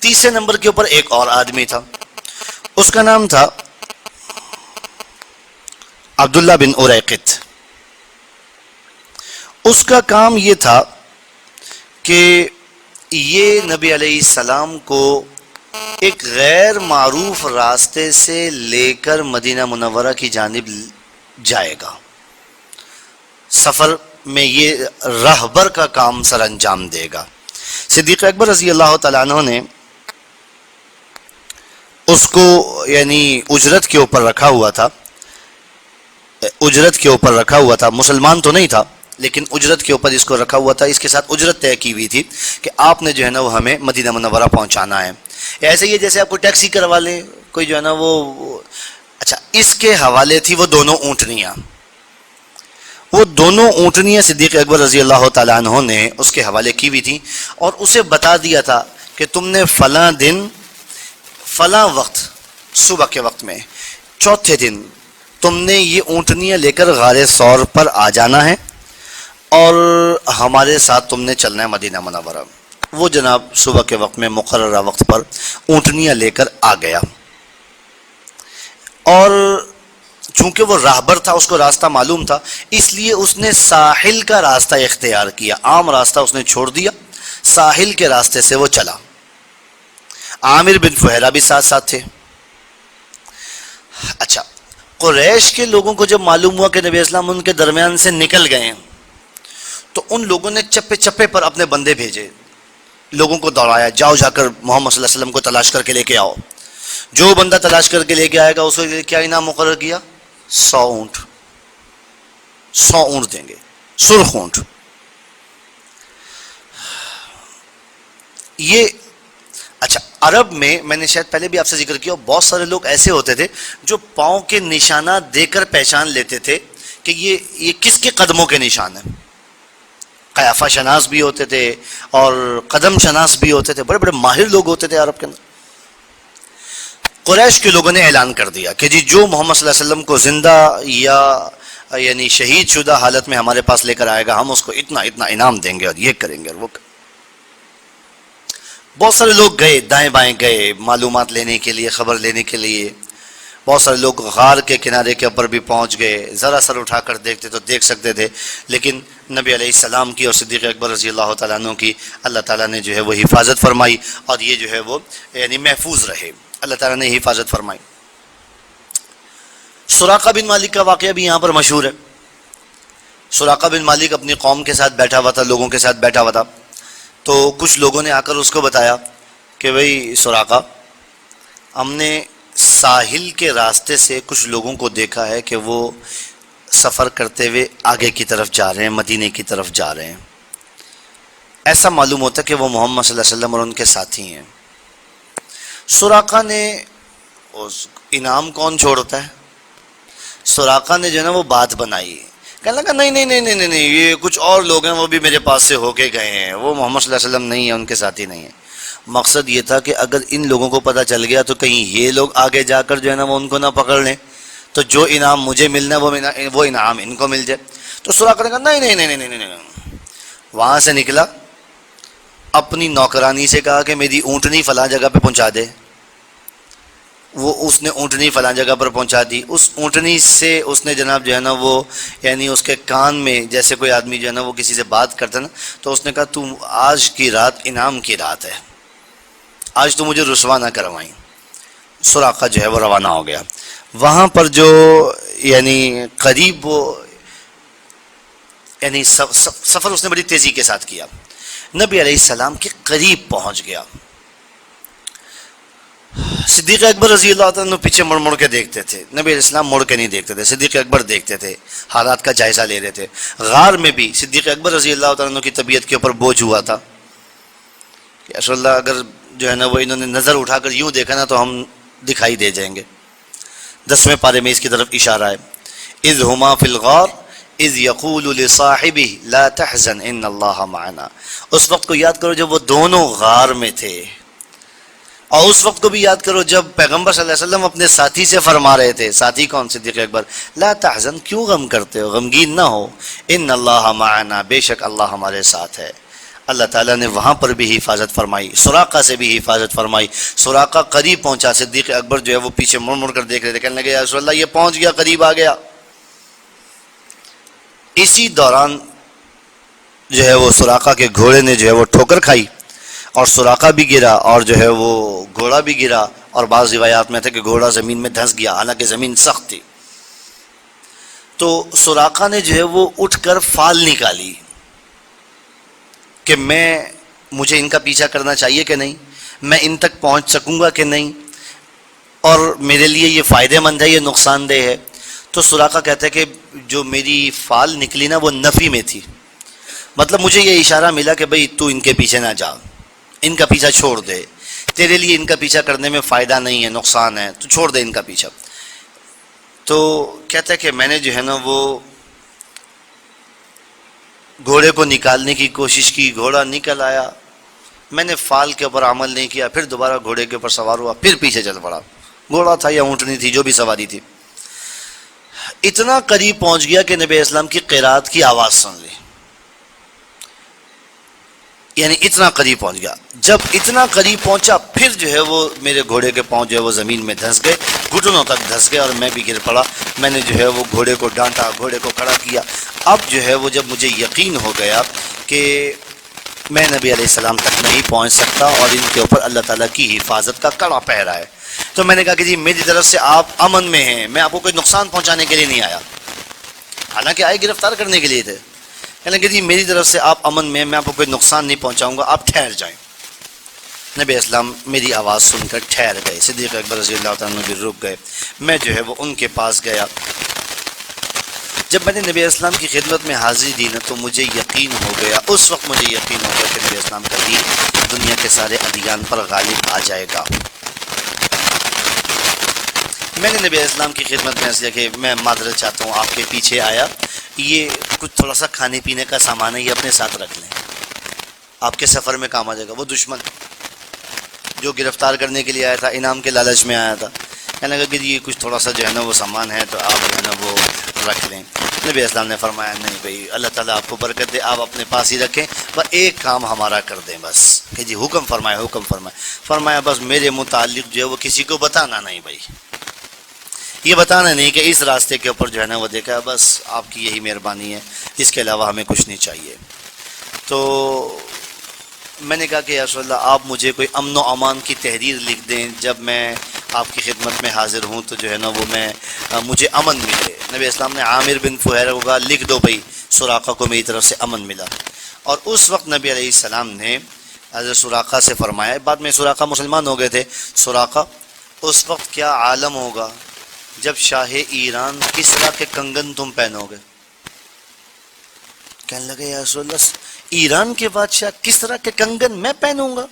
تیسرے نمبر کے اوپر ایک اور آدمی تھا، اس کا نام تھا عبداللہ بن اریقط۔ اس کا کام یہ تھا کہ یہ نبی علیہ السلام کو ایک غیر معروف راستے سے لے کر مدینہ منورہ کی جانب جائے گا، سفر میں یہ راہبر کا کام سر انجام دے گا۔ صدیق اکبر رضی اللہ تعالیٰ عنہ نے اس کو یعنی اجرت کے اوپر رکھا ہوا تھا، مسلمان تو نہیں تھا لیکن اجرت کے اوپر اس کو رکھا ہوا تھا۔ اس کے ساتھ اجرت طے کی ہوئی تھی کہ آپ نے جو ہے نا وہ ہمیں مدینہ منورہ پہنچانا ہے۔ ایسے ہی جیسے آپ کو ٹیکسی کروا لیں کوئی جو ہے نا وہ اچھا، اس کے حوالے تھی وہ دونوں اونٹنیاں صدیق اکبر رضی اللہ تعالیٰ عنہ نے اس کے حوالے کی ہوئی تھی، اور اسے بتا دیا تھا کہ تم نے فلاں دن فلاں وقت صبح کے وقت میں چوتھے دن تم نے یہ اونٹنیاں لے کر غار ثور پر آ جانا ہے اور ہمارے ساتھ تم نے چلنا ہے مدینہ منورہ۔ وہ جناب صبح کے وقت میں مقررہ وقت پر اونٹنیاں لے کر آ گیا، اور چونکہ وہ راہبر تھا اس کو راستہ معلوم تھا، اس لیے اس نے ساحل کا راستہ اختیار کیا، عام راستہ اس نے چھوڑ دیا، ساحل کے راستے سے وہ چلا۔ عامر بن فہیرہ بھی ساتھ تھے۔ اچھا، قریش کے لوگوں کو جب معلوم ہوا کہ نبی اسلام ان کے درمیان سے نکل گئے ہیں تو ان لوگوں نے چپے چپے پر اپنے بندے بھیجے، لوگوں کو دوڑایا، جاؤ جا کر محمد صلی اللہ علیہ وسلم کو تلاش کر کے لے کے آؤ۔ جو بندہ تلاش کر کے لے کے آئے گا اس کو کیا انعام مقرر کیا؟ 100 اونٹ دیں گے، سرخ اونٹ۔ یہ اچھا، عرب میں نے شاید پہلے بھی آپ سے ذکر کیا، بہت سارے لوگ ایسے ہوتے تھے جو پاؤں کے نشانات دے کر پہچان لیتے تھے کہ یہ کس کے قدموں کے نشان ہیں۔ قیافہ شناس بھی ہوتے تھے اور قدم شناس بھی ہوتے تھے، بڑے بڑے ماہر لوگ ہوتے تھے عرب کے اندر۔ قریش کے لوگوں نے اعلان کر دیا کہ جی جو محمد صلی اللہ علیہ وسلم کو زندہ یا یعنی شہید شدہ حالت میں ہمارے پاس لے کر آئے گا، ہم اس کو اتنا اتنا انعام دیں گے اور یہ کریں گے اور وہ کریں۔ بہت سارے لوگ گئے، دائیں بائیں گئے معلومات لینے کے لیے، خبر لینے کے لیے۔ بہت سارے لوگ غار کے کنارے کے اوپر بھی پہنچ گئے، ذرا سر اٹھا کر دیکھتے تو دیکھ سکتے تھے، لیکن نبی علیہ السلام کی اور صدیق اکبر رضی اللہ تعالیٰ عنہ کی اللہ تعالیٰ نے جو ہے وہ حفاظت فرمائی، اور یہ جو ہے وہ یعنی محفوظ رہے، اللہ تعالیٰ نے حفاظت فرمائی۔ سراقہ بن مالک کا واقعہ بھی یہاں پر مشہور ہے۔ سراقہ بن مالک اپنی قوم کے ساتھ بیٹھا ہوا تھا، لوگوں کے ساتھ بیٹھا ہوا تھا، تو کچھ لوگوں نے آ کر اس کو بتایا کہ بھئی سراقہ، ہم نے ساحل کے راستے سے کچھ لوگوں کو دیکھا ہے کہ وہ سفر کرتے ہوئے آگے کی طرف جا رہے ہیں، مدینے کی طرف جا رہے ہیں۔ ایسا معلوم ہوتا ہے کہ وہ محمد صلی اللہ علیہ وسلم اور ان کے ساتھی ہیں۔ سراقہ نے انعام کون چھوڑتا ہے؟ سراقہ نے جو ہے نا وہ بات بنائی، کہنے لگا نہیں نہیں نہیں نہیں نہیں، یہ کچھ اور لوگ ہیں، وہ بھی میرے پاس سے ہو کے گئے ہیں، وہ محمد صلی اللہ علیہ وسلم نہیں ہے، ان کے ساتھی نہیں ہیں۔ مقصد یہ تھا کہ اگر ان لوگوں کو پتہ چل گیا تو کہیں یہ لوگ آگے جا کر جو ہے نا وہ ان کو نہ پکڑ لیں، تو جو انعام مجھے ملنا ہے وہ انعام ان کو مل جائے۔ تو سراقہ نے کہا نہیں نہیں نہیں نہیں نہیں، وہاں سے نکلا، اپنی نوکرانی سے کہا کہ میری اونٹنی فلاں جگہ پہ پہنچا دے۔ وہ اس نے اونٹنی فلاں جگہ پر پہنچا دی۔ اس اونٹنی سے اس نے جناب جو ہے نا وہ یعنی اس کے کان میں جیسے کوئی آدمی جو ہے نا وہ کسی سے بات کرتا نا، تو اس نے کہا تو آج کی رات انعام کی رات ہے، آج تو مجھے رسوا نہ کروائیں۔ سراقہ جو ہے وہ روانہ ہو گیا۔ وہاں پر جو یعنی قریب وہ یعنی سفر اس نے بڑی تیزی کے ساتھ کیا، نبی علیہ السلام کے قریب پہنچ گیا۔ صدیق اکبر رضی اللہ تعالیٰ پیچھے مڑ مڑ کے دیکھتے تھے، نبی علیہ السلام مڑ کے نہیں دیکھتے تھے، صدیق اکبر دیکھتے تھے، حالات کا جائزہ لے رہے تھے۔ غار میں بھی صدیق اکبر رضی اللہ تعالیٰ کی طبیعت کے اوپر بوجھ ہوا تھا کہ رسول اللہ اگر جو ہے نا وہ انہوں نے نظر اٹھا کر یوں دیکھا نا تو ہم دکھائی دے جائیں گے۔ 10ویں پارے میں اس کی طرف اشارہ ہے، اذ ہما فی الغار اذ یقول لصاحبہ لا تحزن ان اللہ معنا۔ اس وقت کو یاد کرو جب وہ دونوں غار میں تھے، اور اس وقت کو بھی یاد کرو جب پیغمبر صلی اللہ علیہ وسلم اپنے ساتھی سے فرما رہے تھے، ساتھی کون؟ صدیق اکبر، لا تحزن، کیوں غم کرتے ہو، غمگین نہ ہو، ان اللہ معنا، بے شک اللہ ہمارے ساتھ ہے۔ اللہ تعالیٰ نے وہاں پر بھی حفاظت فرمائی، سراقہ سے بھی حفاظت فرمائی۔ سراقہ قریب پہنچا، صدیق اکبر جو ہے وہ پیچھے مڑ مڑ کر دیکھ رہے تھے، کہنے لگے یا رسول اللہ یہ پہنچ گیا، قریب آ گیا۔ اسی دوران جو ہے وہ سراقہ کے گھوڑے نے جو ہے وہ ٹھوکر کھائی، اور سراقہ بھی گرا اور جو ہے وہ گھوڑا بھی گرا، اور بعض روایات میں تھے کہ گھوڑا زمین میں دھنس گیا، حالانکہ زمین سخت تھی۔ تو سراقہ نے جو ہے وہ اٹھ کر فال نکالی کہ مجھے ان کا پیچھا کرنا چاہیے کہ نہیں، میں ان تک پہنچ سکوں گا کہ نہیں، اور میرے لیے یہ فائدہ مند ہے، یہ نقصان دہ ہے۔ تو سراقہ کہتا ہے کہ جو میری فال نکلی نا وہ نفی میں تھی، مطلب مجھے یہ اشارہ ملا کہ بھئی تو ان کے پیچھے نہ جا، ان کا پیچھا چھوڑ دے، تیرے لیے ان کا پیچھا کرنے میں فائدہ نہیں ہے، نقصان ہے، تو چھوڑ دے ان کا پیچھا۔ تو کہتا ہے کہ میں نے جو ہے نا وہ گھوڑے کو نکالنے کی کوشش کی، گھوڑا نکل آیا، میں نے فال کے اوپر عمل نہیں کیا، پھر دوبارہ گھوڑے کے اوپر سوار ہوا، پھر پیچھے چل پڑا، گھوڑا تھا یا اونٹنی تھی جو بھی سواری تھی۔ اتنا قریب پہنچ گیا کہ نبی اسلام کی قرات کی آواز سن لی، یعنی اتنا قریب پہنچ گیا۔ جب اتنا قریب پہنچا پھر جو ہے وہ میرے گھوڑے کے پاؤں جو ہے وہ زمین میں دھنس گئے، گھٹنوں تک دھنس گئے، اور میں بھی گر پڑا۔ میں نے جو ہے وہ گھوڑے کو ڈانٹا، گھوڑے کو کھڑا کیا۔ اب جو ہے وہ جب مجھے یقین ہو گیا کہ میں نبی علیہ السلام تک نہیں پہنچ سکتا اور ان کے اوپر اللہ تعالیٰ کی حفاظت کا کڑا پہرا ہے، تو میں نے کہا کہ جی میری طرف سے آپ امن میں ہیں، میں آپ کو کوئی نقصان پہنچانے کے لیے نہیں آیا، حالانکہ آئے گرفتار کرنے کے لیے تھے۔ کہنے لگے جی میری طرف سے آپ امن میں، میں آپ کو کوئی نقصان نہیں پہنچاؤں گا، آپ ٹھہر جائیں۔ نبی اسلام میری آواز سن کر ٹھہر گئے، صدیق اکبر رضی اللہ تعالیٰ بھی رک گئے۔ میں جو ہے وہ ان کے پاس گیا۔ جب میں نے نبی اسلام کی خدمت میں حاضری دی نا تو مجھے یقین ہو گیا، اس وقت مجھے یقین ہو گیا کہ نبی اسلام کا دین دنیا کے سارے ادیان پر غالب آ جائے گا۔ میں نے نبی اسلام کی خدمت میں ایسا کہ میں معذرت چاہتا ہوں، آپ کے پیچھے آیا، یہ کچھ تھوڑا سا کھانے پینے کا سامان ہے، یہ اپنے ساتھ رکھ لیں، آپ کے سفر میں کام آ جائے گا۔ وہ دشمن جو گرفتار کرنے کے لیے آیا تھا، انعام کے لالچ میں آیا تھا، کہنے لگا کہ یہ کچھ تھوڑا سا جو ہے نا وہ سامان ہے تو آپ جو ہے نا وہ رکھ لیں۔ نبی اسلام نے فرمایا نہیں بھائی، اللہ تعالیٰ آپ کو برکت دے، آپ اپنے پاس ہی رکھیں، بس ایک کام ہمارا کر دیں بس، کہ جی حکم فرمائے، حکم فرمائے۔ فرمایا بس میرے متعلق جو ہے وہ کسی کو بتانا نہیں بھائی، یہ بتانا نہیں کہ اس راستے کے اوپر جو ہے نا وہ دیکھا، بس آپ کی یہی مہربانی ہے، اس کے علاوہ ہمیں کچھ نہیں چاہیے۔ تو میں نے کہا کہ یا رسول اللہ آپ مجھے کوئی امن و امان کی تحریر لکھ دیں، جب میں آپ کی خدمت میں حاضر ہوں تو جو ہے نا وہ مجھے امن ملے۔ نبی اسلام نے عامر بن فہیرہ کو کہا لکھ دو بھائی سراقہ کو میری طرف سے امن ملا۔ اور اس وقت نبی علیہ السلام نے حضرت سراقہ سے فرمایا، بعد میں سراقہ مسلمان ہو گئے تھے، سراقہ اس وقت کیا عالم ہوگا جب شاہ ایران کسریٰ کے کنگن تم پہنو گے۔ کہنے لگے یا رسول اللہ ایران کے بادشاہ کسریٰ کے کنگن میں پہنوں گا؟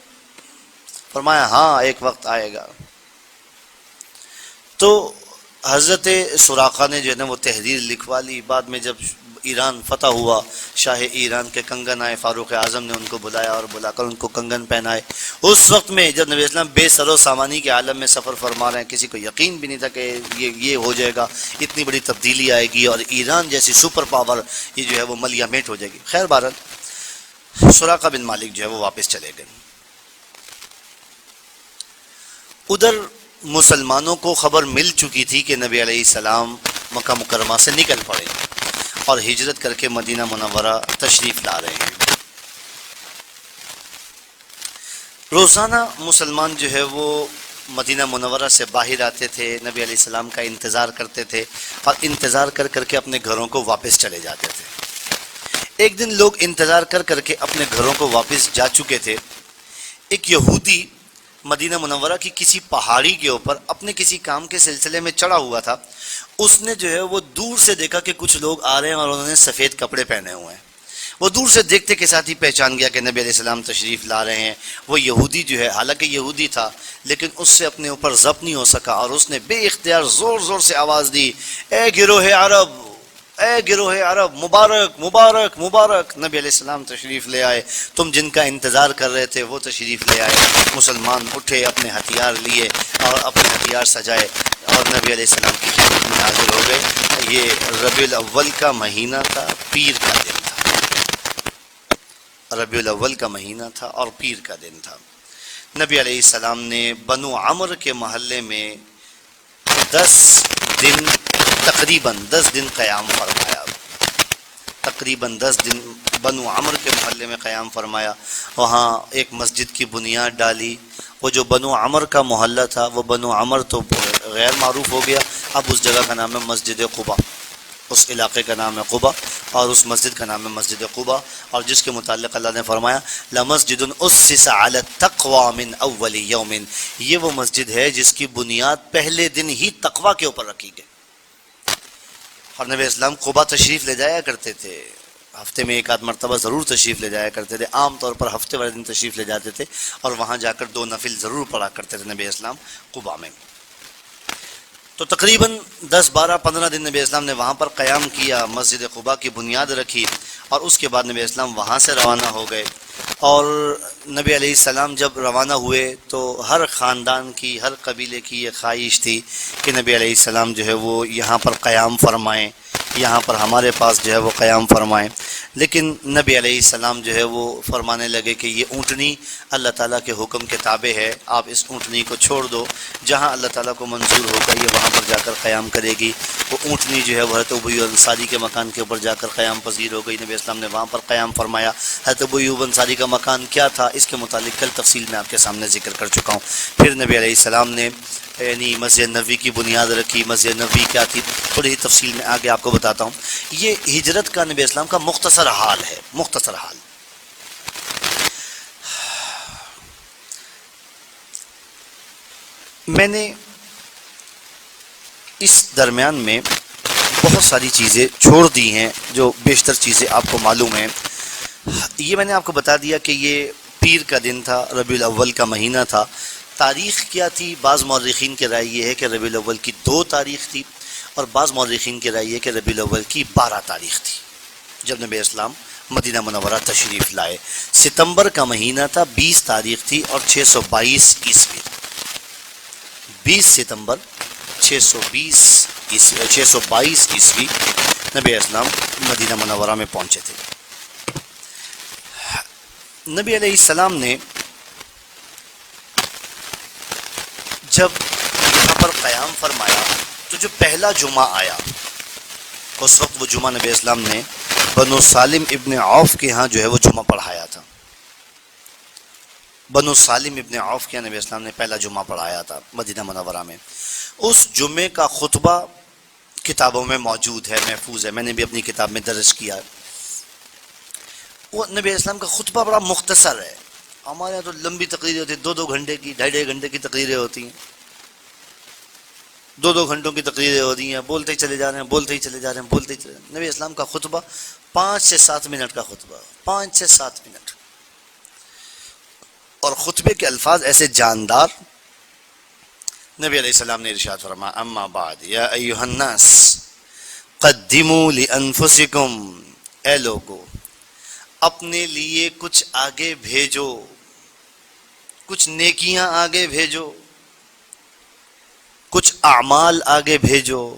فرمایا ہاں ایک وقت آئے گا۔ تو حضرت سراقہ نے جو ہے نا وہ تحریر لکھوا لی۔ بعد میں جب ایران فتح ہوا، شاہ ایران کے کنگن آئے، فاروق اعظم نے ان کو بلایا اور بلا کر ان کو کنگن پہنائے۔ اس وقت میں جب نبی اسلام بے سر و سامانی کے عالم میں سفر فرما رہے ہیں، کسی کو یقین بھی نہیں تھا کہ یہ ہو جائے گا، اتنی بڑی تبدیلی آئے گی اور ایران جیسی سپر پاور یہ جو ہے وہ ملیا میٹ ہو جائے گی۔ خیر بہرحال سراقہ بن مالک جو ہے وہ واپس چلے گئے۔ ادھر مسلمانوں کو خبر مل چکی تھی کہ نبی علیہ السلام مکہ مکرمہ سے نکل پڑے اور ہجرت کر کے مدینہ منورہ تشریف لا رہے ہیں۔ روزانہ مسلمان جو ہے وہ مدینہ منورہ سے باہر آتے تھے، نبی علیہ السلام کا انتظار کرتے تھے اور انتظار کر کر کے اپنے گھروں کو واپس چلے جاتے تھے۔ ایک دن لوگ انتظار کر کر کے اپنے گھروں کو واپس جا چکے تھے. ایک یہودی مدینہ منورہ کی کسی پہاڑی کے اوپر اپنے کسی کام کے سلسلے میں چڑھا ہوا تھا. اس نے جو ہے وہ دور سے دیکھا کہ کچھ لوگ آ رہے ہیں اور انہوں نے سفید کپڑے پہنے ہوئے ہیں. وہ دور سے دیکھتے کے ساتھ ہی پہچان گیا کہ نبی علیہ السلام تشریف لا رہے ہیں. وہ یہودی جو ہے حالانکہ یہودی تھا لیکن اس سے اپنے اوپر ضبط نہیں ہو سکا اور اس نے بے اختیار زور زور سے آواز دی, اے گروہ عرب, اے گروہ عرب, مبارک مبارک مبارک, نبی علیہ السلام تشریف لے آئے, تم جن کا انتظار کر رہے تھے وہ تشریف لے آئے. مسلمان اٹھے, اپنے ہتھیار لیے اور اپنے ہتھیار سجائے اور نبی علیہ السلام کی خدمت میں حاضر ہو گئے. یہ ربیع الاول کا مہینہ تھا, پیر کا دن تھا. ربیع الاول کا مہینہ تھا اور پیر کا دن تھا. نبی علیہ السلام نے بنو عمر کے محلے میں 10 دن تقریباً 10 دن قیام فرمایا. تقریباً 10 دن بنو عمر کے محلے میں قیام فرمایا. وہاں ایک مسجد کی بنیاد ڈالی. وہ جو بنو عمر کا محلہ تھا وہ بنو عمر تو غیر معروف ہو گیا, اب اس جگہ کا نام ہے مسجد قباء. اس علاقے کا نام ہے قباء اور اس مسجد کا نام ہے مسجد قباء. اور جس کے متعلق اللہ نے فرمایا لَمَسْجِدٌ أُسِّسَ عَلَى التَّقْوَى مِنْ أَوَّلِ يَوْمٍ, یہ وہ مسجد ہے جس کی بنیاد پہلے دن ہی تقوی کے اوپر رکھی گئی. اور نبی اسلام قباء تشریف لے جایا کرتے تھے, ہفتے میں ایک آدھ مرتبہ ضرور تشریف لے جایا کرتے تھے. عام طور پر ہفتے والے دن تشریف لے جاتے تھے اور وہاں جا کر 2 نفل ضرور پڑھا کرتے تھے نبی اسلام قباء میں. تو تقریباً 10 12 15 دن نبی اسلام نے وہاں پر قیام کیا, مسجد قباء کی بنیاد رکھی اور اس کے بعد نبی اسلام وہاں سے روانہ ہو گئے. اور نبی علیہ السلام جب روانہ ہوئے تو ہر خاندان کی, ہر قبیلے کی یہ خواہش تھی کہ نبی علیہ السلام جو ہے وہ یہاں پر قیام فرمائیں, یہاں پر ہمارے پاس جو ہے وہ قیام فرمائیں. لیکن نبی علیہ السلام جو ہے وہ فرمانے لگے کہ یہ اونٹنی اللہ تعالیٰ کے حکم کے تابع ہے, آپ اس اونٹنی کو چھوڑ دو, جہاں اللہ تعالیٰ کو منظور ہوگا یہ وہاں پر جا کر قیام کرے گی. وہ اونٹنی جو ہے وہ حضرت ابو ایوب انصاری کے مکان کے اوپر جا کر قیام پذیر ہو گئی. نبی اسلام نے وہاں پر قیام فرمایا. حضرت ابو ایوب انصاری کا مکان کیا تھا اس کے متعلق کل تفصیل میں آپ کے سامنے ذکر کر چکا ہوں. پھر نبی علیہ السلام نے یعنی مسجد نبوی کی بنیاد رکھی. مسجد نبوی کیا تھی تھوڑی ہی تفصیل میں آگے آپ کو بتاتا ہوں. یہ ہجرت کا نبی اسلام کا مختصر حال ہے, مختصر حال. میں نے اس درمیان میں بہت ساری چیزیں چھوڑ دی ہیں جو بیشتر چیزیں آپ کو معلوم ہیں. یہ میں نے آپ کو بتا دیا کہ یہ پیر کا دن تھا, ربیع الاول کا مہینہ تھا. تاریخ کیا تھی؟ بعض مورخین کی رائے یہ ہے کہ ربیع الاول کی 2 تاریخ تھی اور بعض مورخین کی رائے یہ کہ ربیع الاول کی 12 تاریخ تھی جب نبی اسلام مدینہ منورہ تشریف لائے. ستمبر کا مہینہ تھا, 20 تاریخ تھی اور 622 عیسوی. 20 ستمبر 622 عیسوی نبی اسلام مدینہ منورہ میں پہنچے تھے. نبی علیہ السلام نے جب یہاں پر قیام فرمایا تو جو پہلا جمعہ آیا اس وقت وہ جمعہ نبی اسلام نے بنو سالم ابن عوف کے ہاں جو ہے وہ جمعہ پڑھایا تھا. بنو سالم ابن عوف کے ہاں نبی اسلام نے پہلا جمعہ پڑھایا تھا مدینہ منورہ میں. اس جمعے کا خطبہ کتابوں میں موجود ہے, محفوظ ہے, میں نے بھی اپنی کتاب میں درج کیا. وہ نبی اسلام کا خطبہ بڑا مختصر ہے. ہمارے یہاں تو لمبی تقریریں ہوتی ہیں, 2 گھنٹے کی, 2.5 گھنٹے کی تقریریں ہوتی ہیں, 2 گھنٹوں کی تقریریں ہوتی ہیں, بولتے ہی چلے جا رہے ہیں, بولتے ہی چلے جا رہے ہیں, بولتے ہی چلے جا رہے ہیں. نبی اسلام کا خطبہ 5 سے 7 منٹ کا خطبہ, 5 سے 7 منٹ. اور خطبے کے الفاظ ایسے جاندار. نبی علیہ السلام نے ارشاد فرمایا اما بعد یا ایھا الناس قدموا لانفسکم, اے لوگو اپنے لیے کچھ آگے بھیجو, کچھ نیکیاں آگے بھیجو, کچھ اعمال آگے بھیجو.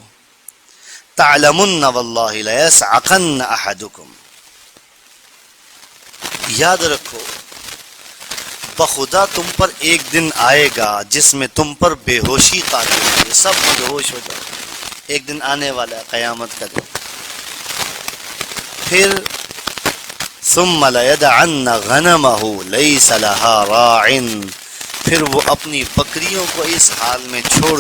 تعلمن واللہ لیصعقن احدکم, یاد رکھو بخدا تم پر ایک دن آئے گا جس میں تم پر بے ہوشی طاری ہوگی, سب بے ہوش ہو جائے. ایک دن آنے والا ہے قیامت کا دن. پھر ثم لیدعن غنمہ لیس لہا راع, پھر وہ اپنی بکریوں کو اس حال میں چھوڑ